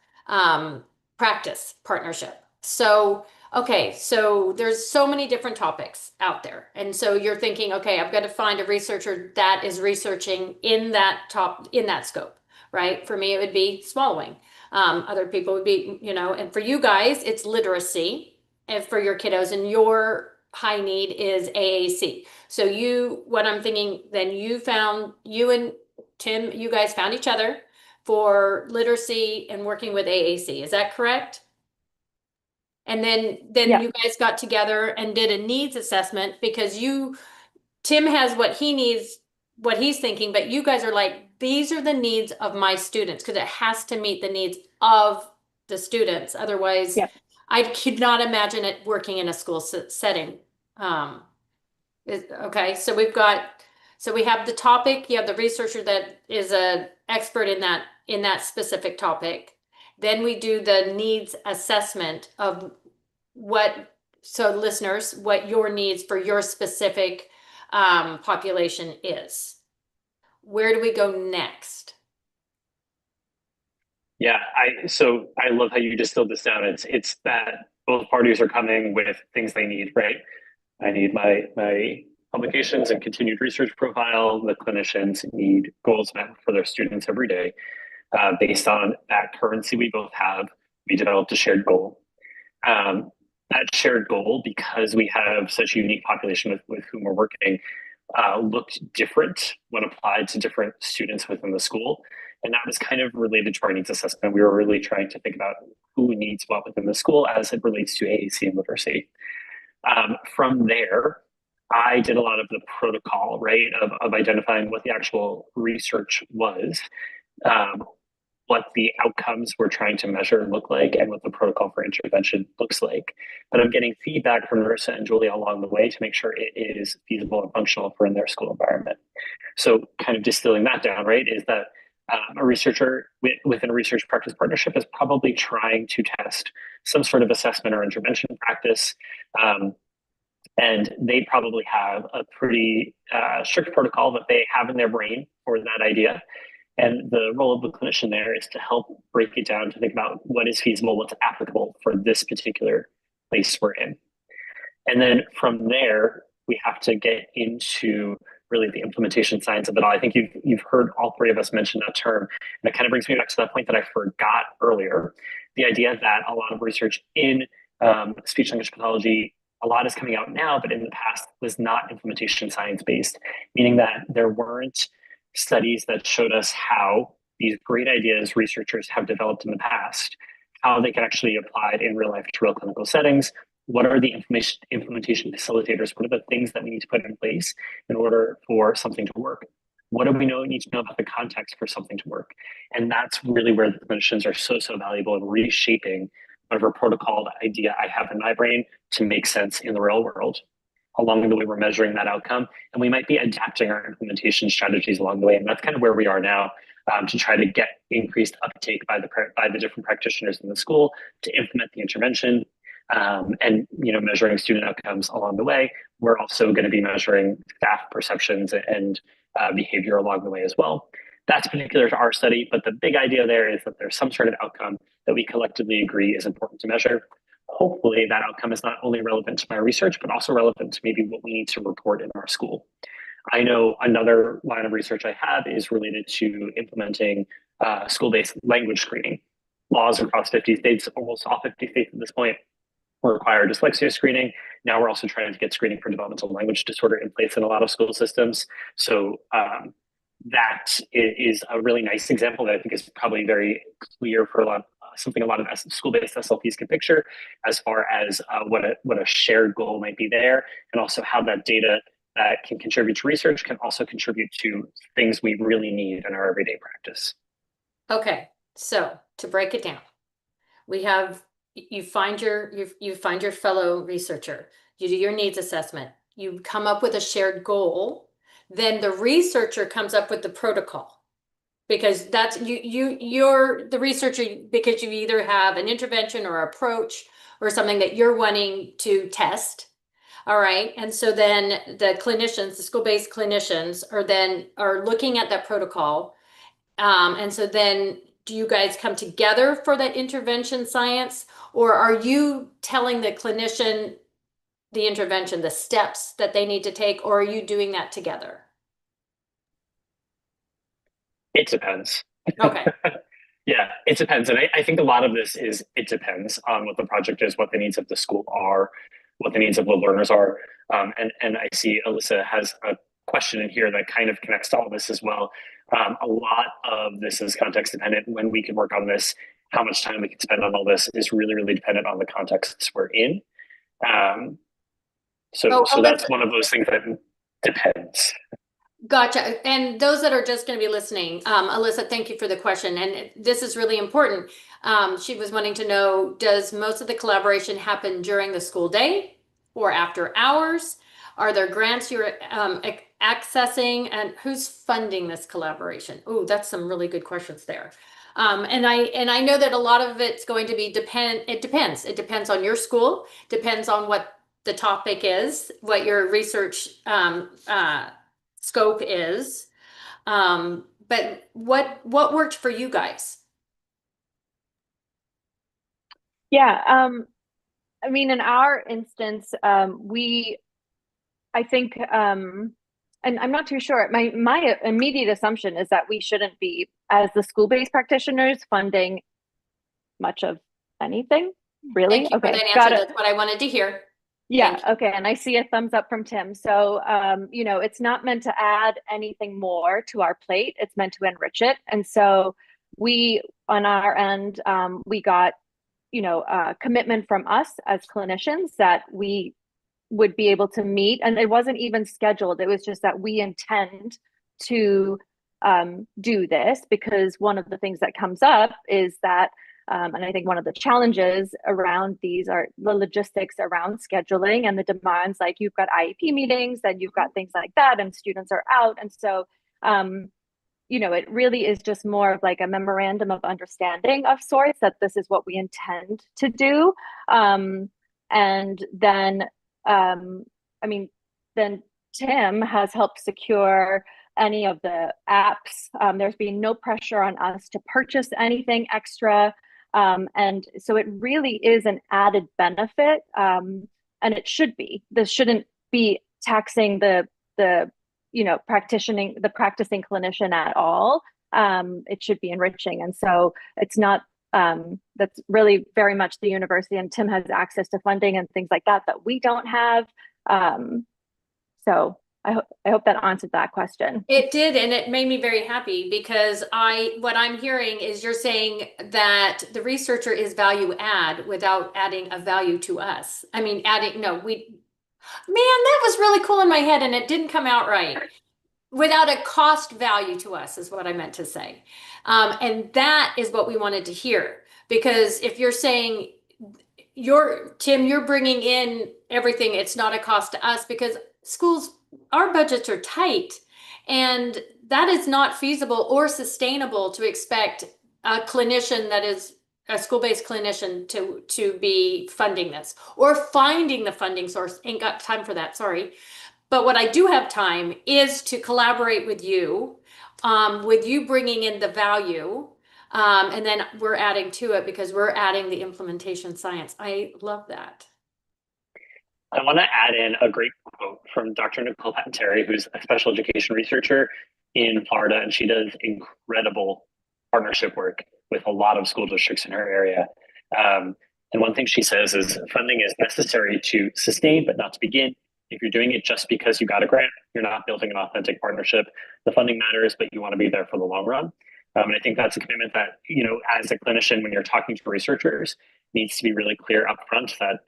practice partnership. So, okay, so there's so many different topics out there. And so you're thinking, okay, I've got to find a researcher that is researching in that scope, right? For me, it would be swallowing. Other people would be, and for you guys, it's literacy. And for your kiddos, and your high need is AAC. So what I'm thinking, then you and Tim, you guys found each other for literacy and working with AAC. Is that correct? And then Yeah. You guys got together and did a needs assessment, because Tim has what he needs, what he's thinking, but you guys are like, these are the needs of my students, because it has to meet the needs of the students. Otherwise, yeah. I could not imagine it working in a school setting. Okay, so we have the topic, you have the researcher that is an expert in that specific topic. Then we do the needs assessment of listeners, what your needs for your specific population is. Where do we go next? Yeah, I love how you distilled this down. It's that both parties are coming with things they need, right? I need my publications and continued research profile. The clinicians need goals met for their students every day. Based on that currency we both have, we developed a shared goal. That shared goal, because we have such a unique population with whom we're working, looked different when applied to different students within the school. And that was kind of related to our needs assessment. We were really trying to think about who needs what within the school as it relates to AAC and literacy. From there, I did a lot of the protocol, right, of identifying what the actual research was, what the outcomes we're trying to measure look like, and what the protocol for intervention looks like. But I'm getting feedback from Nerissa and Julia along the way to make sure it is feasible and functional for in their school environment. So kind of distilling that down, right, is that a researcher within a research practice partnership is probably trying to test some sort of assessment or intervention practice. And they probably have a pretty strict protocol that they have in their brain for that idea. And the role of the clinician there is to help break it down to think about what is feasible, what's applicable for this particular place we're in. And then from there, we have to get into really the implementation science of it all. I think you've heard all three of us mention that term. And it kind of brings me back to that point that I forgot earlier. The idea that a lot of research in speech language pathology, a lot is coming out now, but in the past was not implementation science based, meaning that there weren't studies that showed us how these great ideas researchers have developed in the past, how they can actually be applied in real life to real clinical settings. What are the implementation facilitators? What are the things that we need to put in place in order for something to work? What do we need to know about the context for something to work? And that's really where the clinicians are so valuable in reshaping whatever protocol idea I have in my brain to make sense in the real world. Along the way, we're measuring that outcome, and we might be adapting our implementation strategies along the way. And that's kind of where we are now, to try to get increased uptake by the different practitioners in the school to implement the intervention, and measuring student outcomes along the way. We're also going to be measuring staff perceptions and behavior along the way as well. That's particular to our study, but the big idea there is that there's some sort of outcome that we collectively agree is important to measure. Hopefully that outcome is not only relevant to my research, but also relevant to maybe what we need to report in our school. I know another line of research I have is related to implementing school-based language screening. Laws across 50 states, almost all 50 states at this point, require dyslexia screening. Now we're also trying to get screening for developmental language disorder in place in a lot of school systems. So that is a really nice example that I think is probably very clear for something a lot of school-based SLPs can picture as far as what a shared goal might be there, and also how that data that can contribute to research can also contribute to things we really need in our everyday practice. Okay, so to break it down, we have you find your fellow researcher, you do your needs assessment, you come up with a shared goal, then the researcher comes up with the protocol, because that's you're the researcher, because you either have an intervention or approach or something that you're wanting to test. All right. And so then the clinicians, the school-based clinicians are looking at that protocol. And so then do you guys come together for that intervention science, or are you telling the clinician the intervention, the steps that they need to take, or are you doing that together? It depends. Okay. Yeah, it depends. And I think a lot of this is, it depends on what the project is, what the needs of the school are, what the needs of the learners are. And I see Alyssa has a question in here that kind of connects to all this as well. A lot of this is context dependent. When we can work on this, how much time we can spend on all this is really dependent on the contexts we're in. So that's one of those things that depends. Gotcha. And those that are just going to be listening, Alyssa, thank you for the question. And this is really important. She was wanting to know, does most of the collaboration happen during the school day or after hours? Are there grants you're accessing, and who's funding this collaboration? Oh, that's some really good questions there. And I know that a lot of it's going to be it depends. It depends on your school, depends on what the topic is, what your research scope is. But what worked for you guys? Yeah, I mean, in our instance, I think, and I'm not too sure, my immediate assumption is that we shouldn't be, as the school-based practitioners, funding much of anything, really. Thank you okay, for that answer. got it. That's what I wanted to hear. Yeah, okay, and I see a thumbs up from Tim. So, it's not meant to add anything more to our plate. It's meant to enrich it. And so we, on our end, we got, commitment from us as clinicians that we would be able to meet. And it wasn't even scheduled. It was just that we intend to do this, because one of the things that comes up is that and I think one of the challenges around these are the logistics around scheduling and the demands, like you've got IEP meetings and you've got things like that, and students are out. And so, it really is just more of like a memorandum of understanding of sorts, that this is what we intend to do. And then, then Tim has helped secure any of the apps. There's been no pressure on us to purchase anything extra. And so it really is an added benefit, and it should be. This shouldn't be taxing the practicing clinician at all. It should be enriching, and so it's not. That's really very much the university, and Tim has access to funding and things like that we don't have. I hope that answered that question. It did, and it made me very happy because what I'm hearing is you're saying that the researcher is value add without adding a value to us. I mean, man, that was really cool in my head and it didn't come out right. Without a cost value to us is what I meant to say. And that is what we wanted to hear. Because if you're saying, Tim, you're bringing in everything, it's not a cost to us because schools, our budgets are tight. And that is not feasible or sustainable to expect a clinician that is a school-based clinician to be funding this or finding the funding source. Ain't got time for that, sorry. But what I do have time is to collaborate with you bringing in the value, and then we're adding to it because we're adding the implementation science. I love that. I want to add in a great quote from Dr. Nicole Patenteri, who's a special education researcher in Florida, and she does incredible partnership work with a lot of school districts in her area. And one thing she says is funding is necessary to sustain, but not to begin. If you're doing it just because you got a grant, you're not building an authentic partnership. The funding matters, but you want to be there for the long run. And I think that's a commitment that, as a clinician, when you're talking to researchers, needs to be really clear upfront that,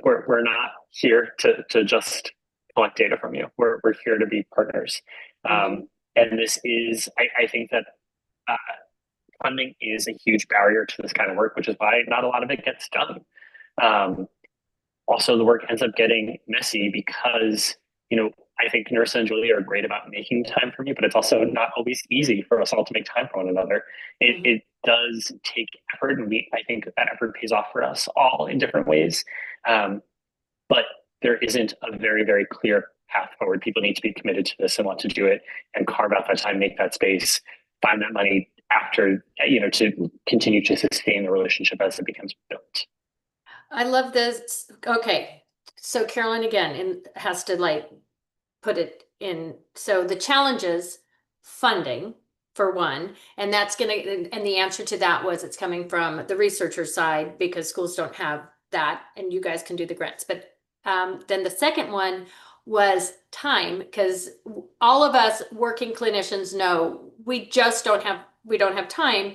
we're not here to just collect data from you. We're here to be partners. And this is, I think that funding is a huge barrier to this kind of work, which is why not a lot of it gets done. Also, the work ends up getting messy because, I think Nerissa and Julia are great about making time for me, but it's also not always easy for us all to make time for one another. It does take effort, and I think that effort pays off for us all in different ways. But there isn't a very, very clear path forward. People need to be committed to this and want to do it and carve out that time, make that space, find that money after, to continue to sustain the relationship as it becomes built. I love this. Okay. So Carolyn again has to put it in. So the challenge is funding for one, and and the answer to that was it's coming from the researcher side because schools don't have that and you guys can do the grants. But then the second one was time, because all of us working clinicians know we don't have time.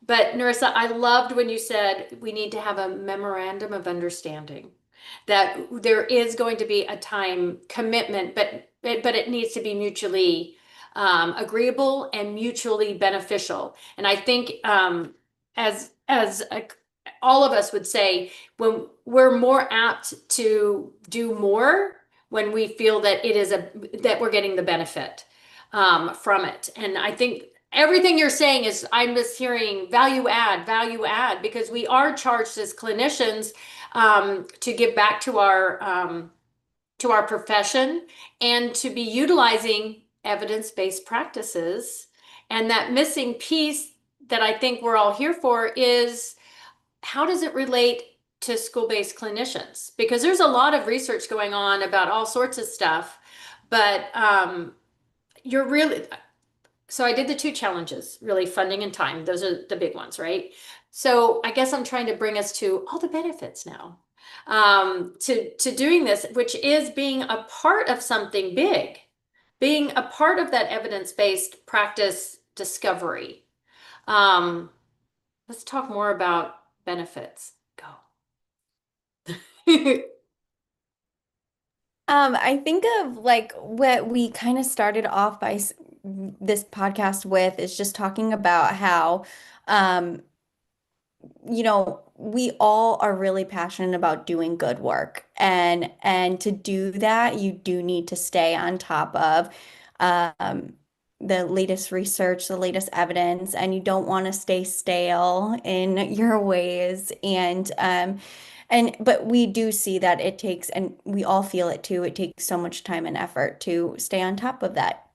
But Nerissa, I loved when you said we need to have a memorandum of understanding that there is going to be a time commitment, but it needs to be mutually agreeable and mutually beneficial. And I think all of us would say, when we're more apt to do more when we feel that that we're getting the benefit from it. And I think everything you're saying is, I'm just hearing value add, because we are charged as clinicians to give back to our profession and to be utilizing evidence-based practices. And that missing piece that I think we're all here for is, how does it relate to school-based clinicians? Because there's a lot of research going on about all sorts of stuff, but so I did the two challenges, really, funding and time. Those are the big ones, right? So I guess I'm trying to bring us to all the benefits now, to doing this, which is being a part of something big, being a part of that evidence-based practice discovery. Let's talk more about benefits. Go. I think of what we kind of started off by this podcast with is just talking about how, we all are really passionate about doing good work, and to do that, you do need to stay on top of the latest research, the latest evidence, and you don't want to stay stale in your ways. But we do see that it takes, and we all feel it too, it takes so much time and effort to stay on top of that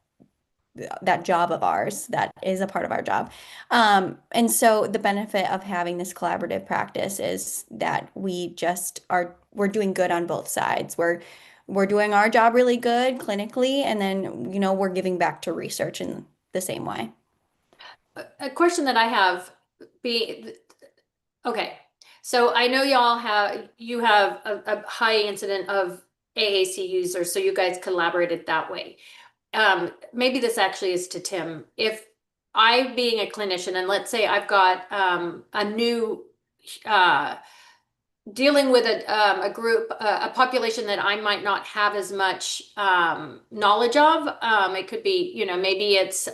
job of ours that is a part of our job. And so the benefit of having this collaborative practice is that we're doing good on both sides. We're doing our job really good clinically, and then, we're giving back to research in the same way. A question that I have okay. So I know you have a high incident of AAC users, so you guys collaborated that way. Maybe this actually is to Tim. If I, being a clinician, and let's say I've got a new dealing with a group, a population that I might not have as much knowledge of. It could be, you know, maybe it's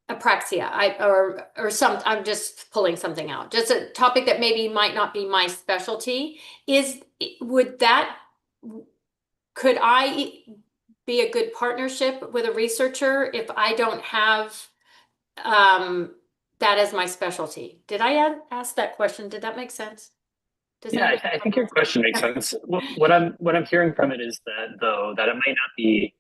apraxia, or some. I'm just pulling something out. Just a topic that maybe might not be my specialty. Could I be a good partnership with a researcher if I don't have that as my specialty? Did I ask that question? Did that make sense? Yeah, I think your question makes sense. What I'm hearing from it is that, though, that it might not be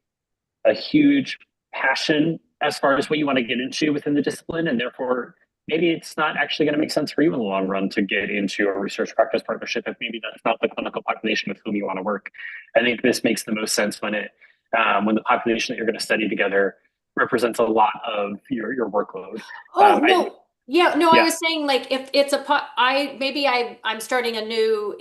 a huge passion as far as what you want to get into within the discipline, and therefore maybe it's not actually going to make sense for you in the long run to get into a research practice partnership if maybe that's not the clinical population with whom you want to work. I think this makes the most sense when the population that you're going to study together represents a lot of your workload. Oh, no. Yeah, no, Yeah. I was saying, like, if it's I'm starting in a new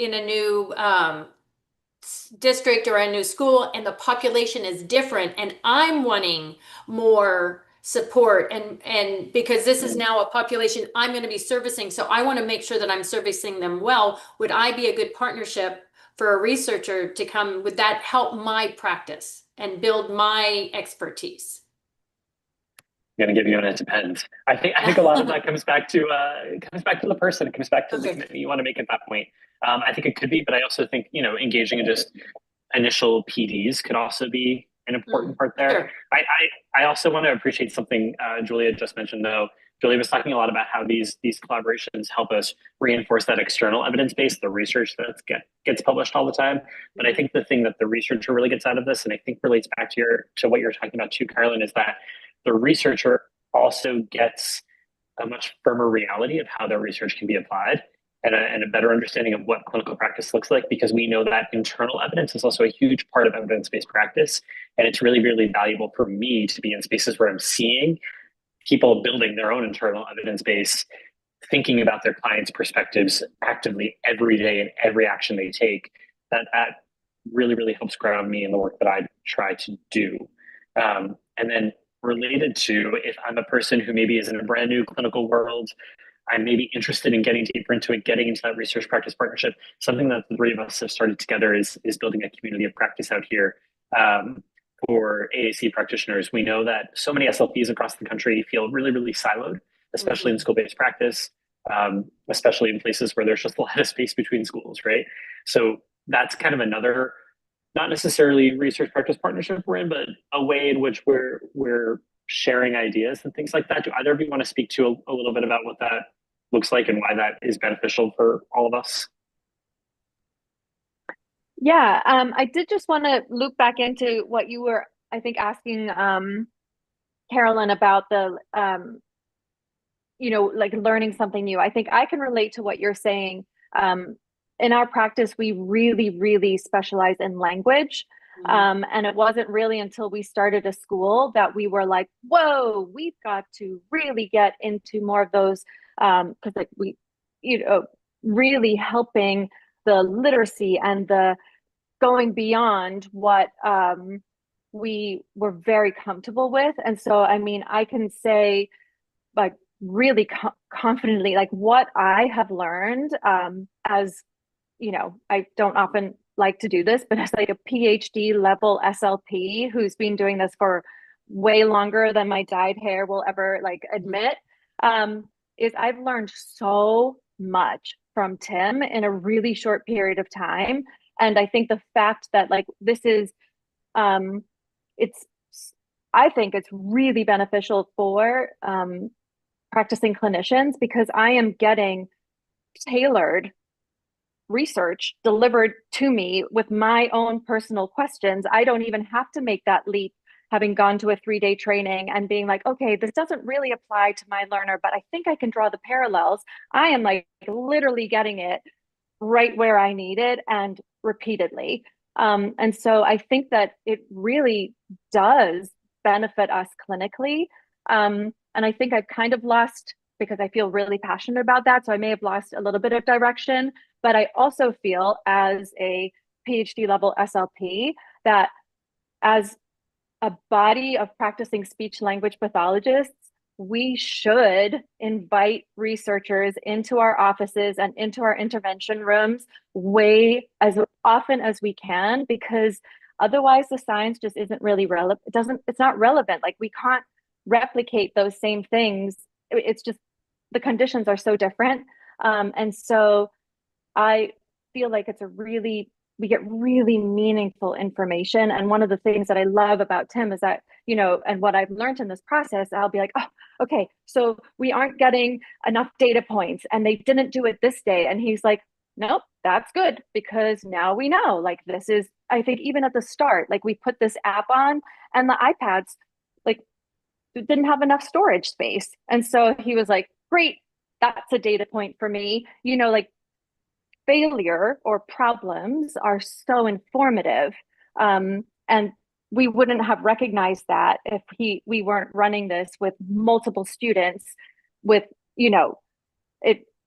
district or a new school, and the population is different, and I'm wanting more support, and because this is now a population I'm going to be servicing, so I want to make sure that I'm servicing them well. Would I be a good partnership for a researcher to come? Would that help my practice and build my expertise? I'm going to give you an it depends. I think a lot of that comes back to the person. It comes back to the commitment you want to make at that point. I think it could be, but I also think, you know, engaging in just initial PDs could also be an important part there. Sure. I also want to appreciate something Julia just mentioned, though. Julia was talking a lot about how these collaborations help us reinforce that external evidence base, the research that gets published all the time. But I think the thing that the researcher really gets out of this, and I think relates back to what you're talking about too, Carolyn, is that the researcher also gets a much firmer reality of how their research can be applied, and a better understanding of what clinical practice looks like, because we know that internal evidence is also a huge part of evidence-based practice. And it's really, really valuable for me to be in spaces where I'm seeing people building their own internal evidence base, thinking about their clients' perspectives actively every day in every action they take. That really, really helps ground me in the work that I try to do. And then related to, if I'm a person who maybe is in a brand new clinical world, I'm maybe interested in getting deeper into it, getting into that research practice partnership. Something that the three of us have started together is building a community of practice out here for AAC practitioners. We know that so many SLPs across the country feel really, really siloed, especially in school-based practice, especially in places where there's just a lot of space between schools, right? So that's kind of another, not necessarily research practice partnership we're in, but a way in which we're sharing ideas and things like that. Do either of you want to speak to a little bit about what that looks like and why that is beneficial for all of us? Yeah, I did just want to loop back into what you were, I think, asking Carolyn about the, you know, like learning something new. I think I can relate to what you're saying. In our practice, we really, really specialize in language. And it wasn't really until we started a school that we were like, whoa, we've got to really get into more of those, because like we, you know, really helping the literacy and the going beyond what we were very comfortable with. And so, I mean, I can say, like, really confidently, like what I have learned as, you know, I don't often like to do this, but as like a PhD level SLP who's been doing this for way longer than my dyed hair will ever like admit, is I've learned so much from Tim in a really short period of time. And I think the fact that like this is, I think it's really beneficial for practicing clinicians, because I am getting tailored research delivered to me with my own personal questions. I don't even have to make that leap, having gone to a 3-day training and being like, okay, this doesn't really apply to my learner, but I think I can draw the parallels. I am like literally getting it right where I need it and repeatedly. And so I think that it really does benefit us clinically. And I think I've kind of lost, because I feel really passionate about that, so I may have lost a little bit of direction, but I also feel as a PhD level SLP, that as a body of practicing speech language pathologists, we should invite researchers into our offices and into our intervention rooms way as often as we can, because otherwise the science just isn't really relevant. It's not relevant. Like, we can't replicate those same things. It's just, the conditions are so different. And so I feel like we get really meaningful information. And one of the things that I love about Tim is that, and what I've learned in this process, I'll be like, oh, okay, so we aren't getting enough data points and they didn't do it this day. And he's like, nope, that's good, because now we know, like, this is, I think even at the start, like, we put this app on and the iPads, like, didn't have enough storage space. And so he was like, great, that's a data point for me. Like, failure or problems are so informative. And we wouldn't have recognized that if we weren't running this with multiple students with,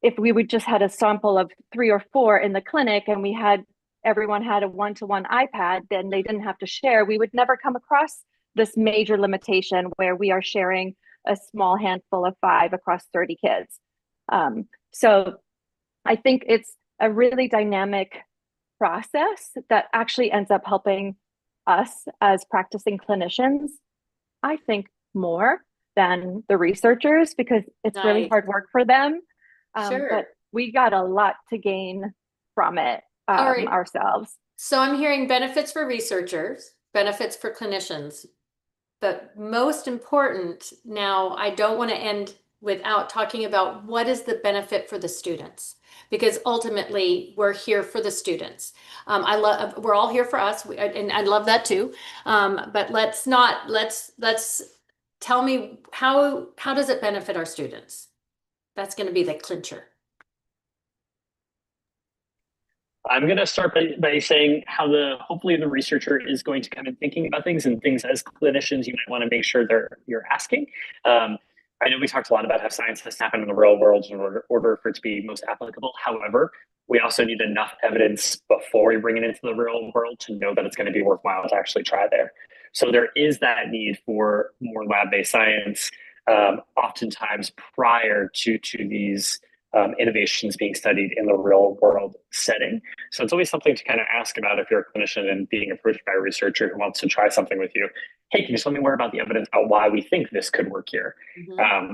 if we would just had a sample of 3 or 4 in the clinic and everyone had a one-to-one iPad, then they didn't have to share. We would never come across this major limitation where we are sharing a small handful of 5 across 30 kids. So I think it's a really dynamic process that actually ends up helping us as practicing clinicians, I think, more than the researchers, because it's really hard work for them. Sure. But we got a lot to gain from it ourselves. So I'm hearing benefits for researchers, benefits for clinicians, but most important, now I don't want to end without talking about what is the benefit for the students, because ultimately we're here for the students. We're all here for us, and I love that too. But let's tell me how does it benefit our students? That's going to be the clincher. I'm going to start by saying how hopefully the researcher is going to come in thinking about things, and things as clinicians you might want to make sure you're asking. I know we talked a lot about how science has to happen in the real world in order for it to be most applicable. However, we also need enough evidence before we bring it into the real world to know that it's going to be worthwhile to actually try there. So there is that need for more lab-based science, oftentimes prior to these innovations being studied in the real world setting. So it's always something to kind of ask about if you're a clinician and being approached by a researcher who wants to try something with you. Hey, can you tell me more about the evidence about why we think this could work here?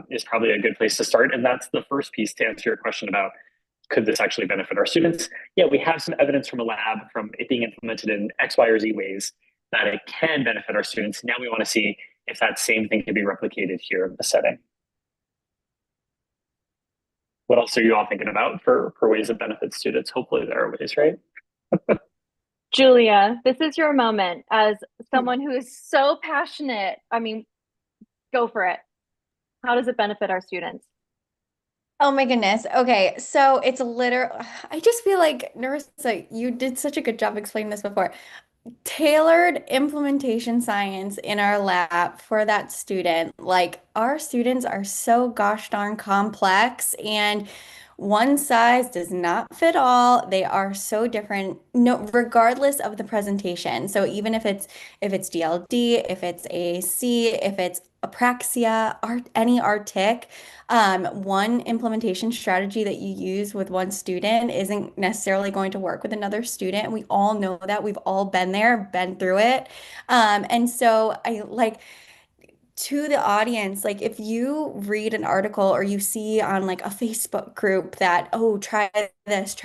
Is probably a good place to start. And that's the first piece to answer your question about, could this actually benefit our students? Yeah, we have some evidence from a lab, from it being implemented in X, Y, or Z ways, that it can benefit our students. Now we want to see if that same thing can be replicated here in the setting. What else are you all thinking about for ways that benefit students? Hopefully there are ways, right? Julia, this is your moment as someone who is so passionate. I mean, go for it. How does it benefit our students? Oh my goodness. Okay, so it's I just feel like, Nerissa, you did such a good job explaining this before. Tailored implementation science in our lab for that student. Like, our students are so gosh darn complex, and one size does not fit all. They are so different, no, regardless of the presentation. So even if it's DLD, if it's AAC, if it's apraxia, any ARTIC, one implementation strategy that you use with one student isn't necessarily going to work with another student. We all know that. We've all been there, been through it. And so I like, to the audience, like, if you read an article or you see on like a Facebook group that, oh, try this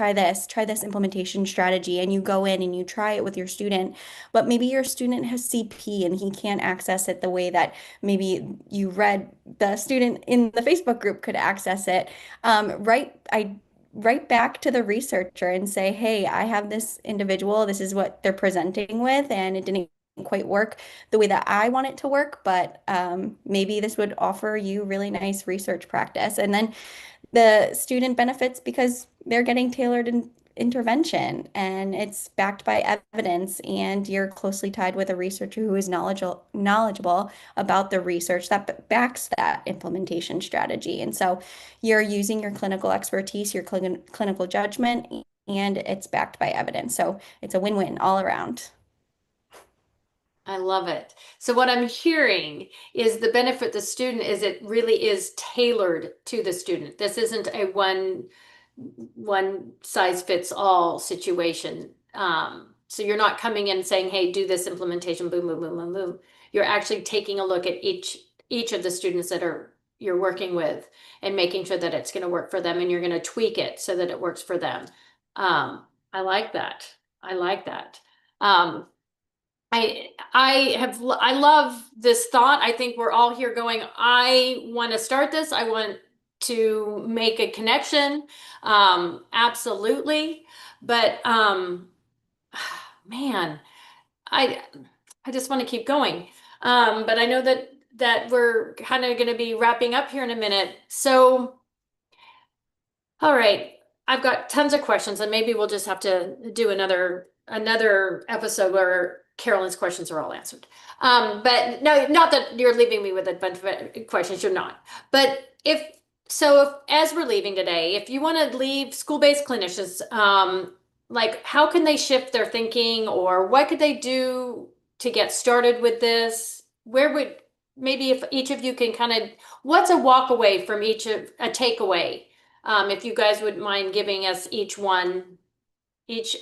implementation strategy, and you go in and you try it with your student, but maybe your student has CP and he can't access it the way that maybe you read the student in the Facebook group could access it, write back to the researcher and say, hey, I have this individual, this is what they're presenting with, and it didn't quite work the way that I want it to work, but maybe this would offer you really nice research practice. And then the student benefits because they're getting tailored intervention, and it's backed by evidence, and you're closely tied with a researcher who is knowledgeable about the research that backs that implementation strategy. And so you're using your clinical expertise, your clinical judgment, and it's backed by evidence. So it's a win-win all around. I love it. So what I'm hearing is the benefit the student is it really is tailored to the student. This isn't a one size fits all situation. So you're not coming in saying, hey, do this implementation, boom, boom, boom, boom, boom. You're actually taking a look at each of the students that you're working with and making sure that it's going to work for them, and you're going to tweak it so that it works for them. I like that. I like that. I love this thought. I think we're all here going, I want to start this. I want to make a connection. Absolutely. But man, I just want to keep going. But I know that we're kind of going to be wrapping up here in a minute. So, all right, I've got tons of questions, and maybe we'll just have to do another episode where Carolyn's questions are all answered. But no, not that you're leaving me with a bunch of questions, you're not. But if as we're leaving today, if you want to leave school-based clinicians, like how can they shift their thinking, or what could they do to get started with this? Maybe if each of you can kind of, what's a walk away from a takeaway? If you guys wouldn't mind giving us each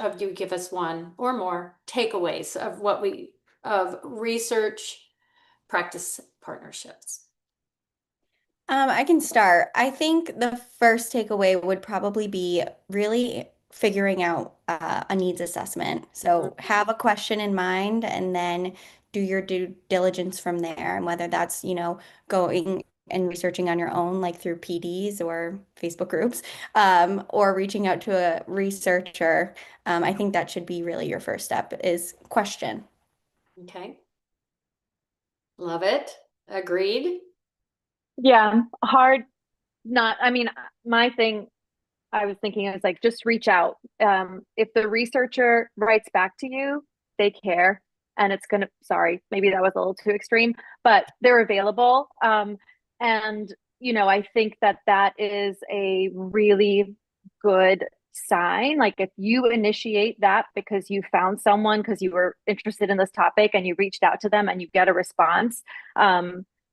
of you give us one or more takeaways of research practice partnerships. I can start. I think the first takeaway would probably be really figuring out a needs assessment. So have a question in mind and then do your due diligence from there. And whether that's, going and researching on your own, like through PDs or Facebook groups, or reaching out to a researcher. I think that should be really your first step is question. Okay. Love it. Agreed. Yeah, hard my thing I was thinking is like, just reach out. If the researcher writes back to you, they care, and sorry, maybe that was a little too extreme, but they're available. And, I think that is a really good sign. Like if you initiate that because you found someone, because you were interested in this topic and you reached out to them and you get a response,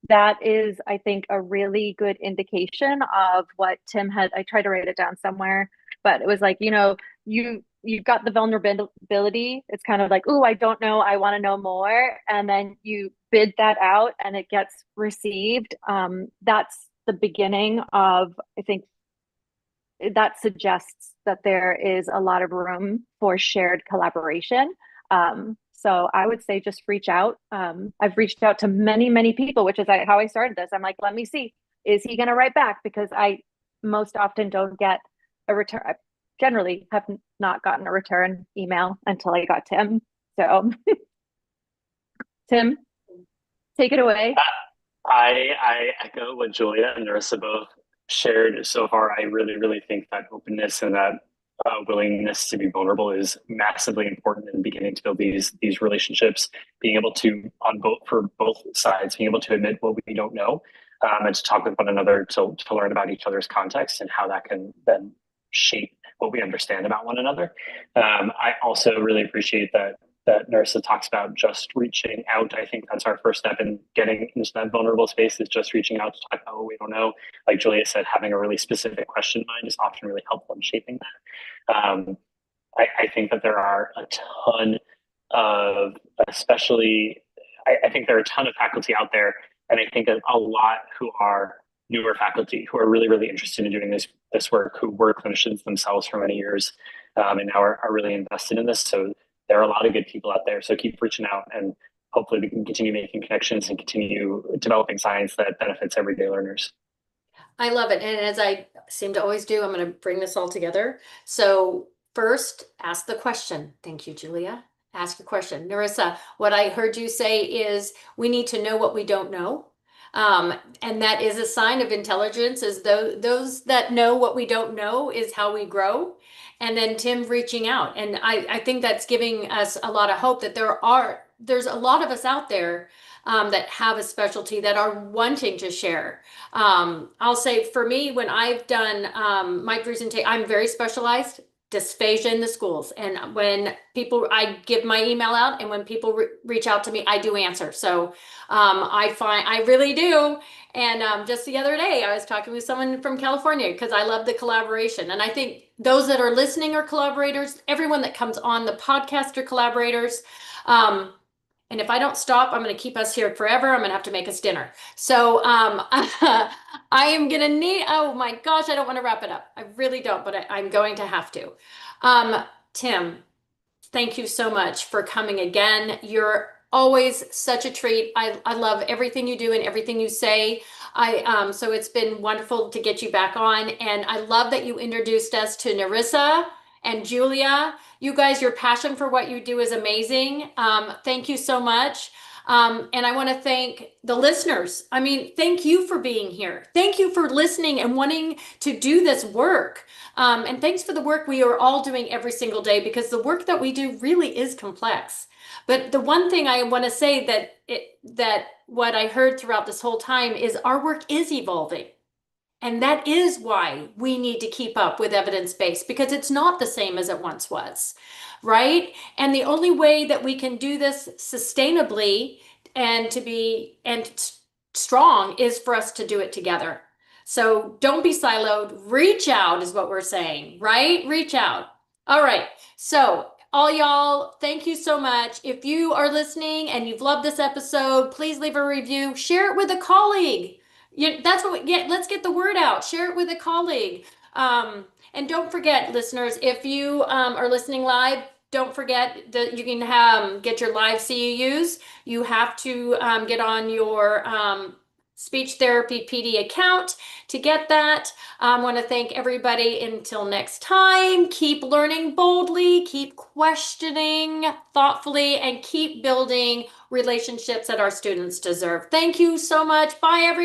that is, I think, a really good indication of what Tim had. I tried to write it down somewhere, but it was like, you've got the vulnerability. It's kind of like, oh, I don't know, I want to know more. And then you bid that out and it gets received. That's the beginning of, I think, that suggests that there is a lot of room for shared collaboration. So I would say just reach out. I've reached out to many, many people, which is how I started this. I'm like, let me see, is he going to write back? Because I most often don't get a return. I generally have not gotten a return email until I got Tim. So Tim, take it away. I echo what Julia and Nerissa both shared so far. I really, really think that openness and that willingness to be vulnerable is massively important in beginning to build these relationships. Being able to, for both sides, being able to admit what we don't know, and to talk with one another to learn about each other's context and how that can then shape what we understand about one another. I also really appreciate that Nerissa talks about just reaching out. I think that's our first step in getting into that vulnerable space, is just reaching out to talk about what we don't know. Like Julia said, having a really specific question in mind is often really helpful in shaping that. I think that there are a ton of, I think there are a ton of faculty out there, and I think that a lot who are newer faculty who are really, really interested in doing this work, who were clinicians themselves for many years, and now are really invested in this. So there are a lot of good people out there. So keep reaching out, and hopefully we can continue making connections and continue developing science that benefits everyday learners. I love it. And as I seem to always do, I'm going to bring this all together. So first, ask the question. Thank you, Julia. Ask a question. Nerissa, what I heard you say is we need to know what we don't know. And that is a sign of intelligence, is those that know what we don't know is how we grow. And then Tim reaching out. And I think that's giving us a lot of hope that there's a lot of us out there that have a specialty that are wanting to share. I'll say for me, when I've done my presentation, I'm very specialized. dysphagia in the schools. And when people, I give my email out, and when people reach out to me, I do answer. So I really do. And just the other day, I was talking with someone from California because I love the collaboration. And I think those that are listening are collaborators. Everyone that comes on the podcast are collaborators. And if I don't stop, I'm going to keep us here forever. I'm going to have to make us dinner. So I am going to need, oh my gosh, I don't want to wrap it up. I really don't, but I'm going to have to. Tim, thank you so much for coming again. You're always such a treat. I love everything you do and everything you say. So it's been wonderful to get you back on. And I love that you introduced us to Nerissa and Julia. You guys, your passion for what you do is amazing. Thank you so much. And I want to thank the listeners. I mean, thank you for being here. Thank you for listening and wanting to do this work. And thanks for the work we are all doing every single day, because the work that we do really is complex. But the one thing I want to say that what I heard throughout this whole time is our work is evolving. And that is why we need to keep up with evidence-based, because it's not the same as it once was, right? And the only way that we can do this sustainably and strong is for us to do it together. So don't be siloed. Reach out is what we're saying, right? Reach out. All right. So all y'all, thank you so much. If you are listening and you've loved this episode, please leave a review. Share it with a colleague. That's what we get. Let's get the word out. Share it with a colleague. And don't forget, listeners, if you are listening live, don't forget that you can get your live CEUs. You have to get on your SpeechTherapyPD account to get that. I want to thank everybody. Until next time, keep learning boldly, keep questioning thoughtfully, and keep building relationships that our students deserve. Thank you so much. Bye, everyone.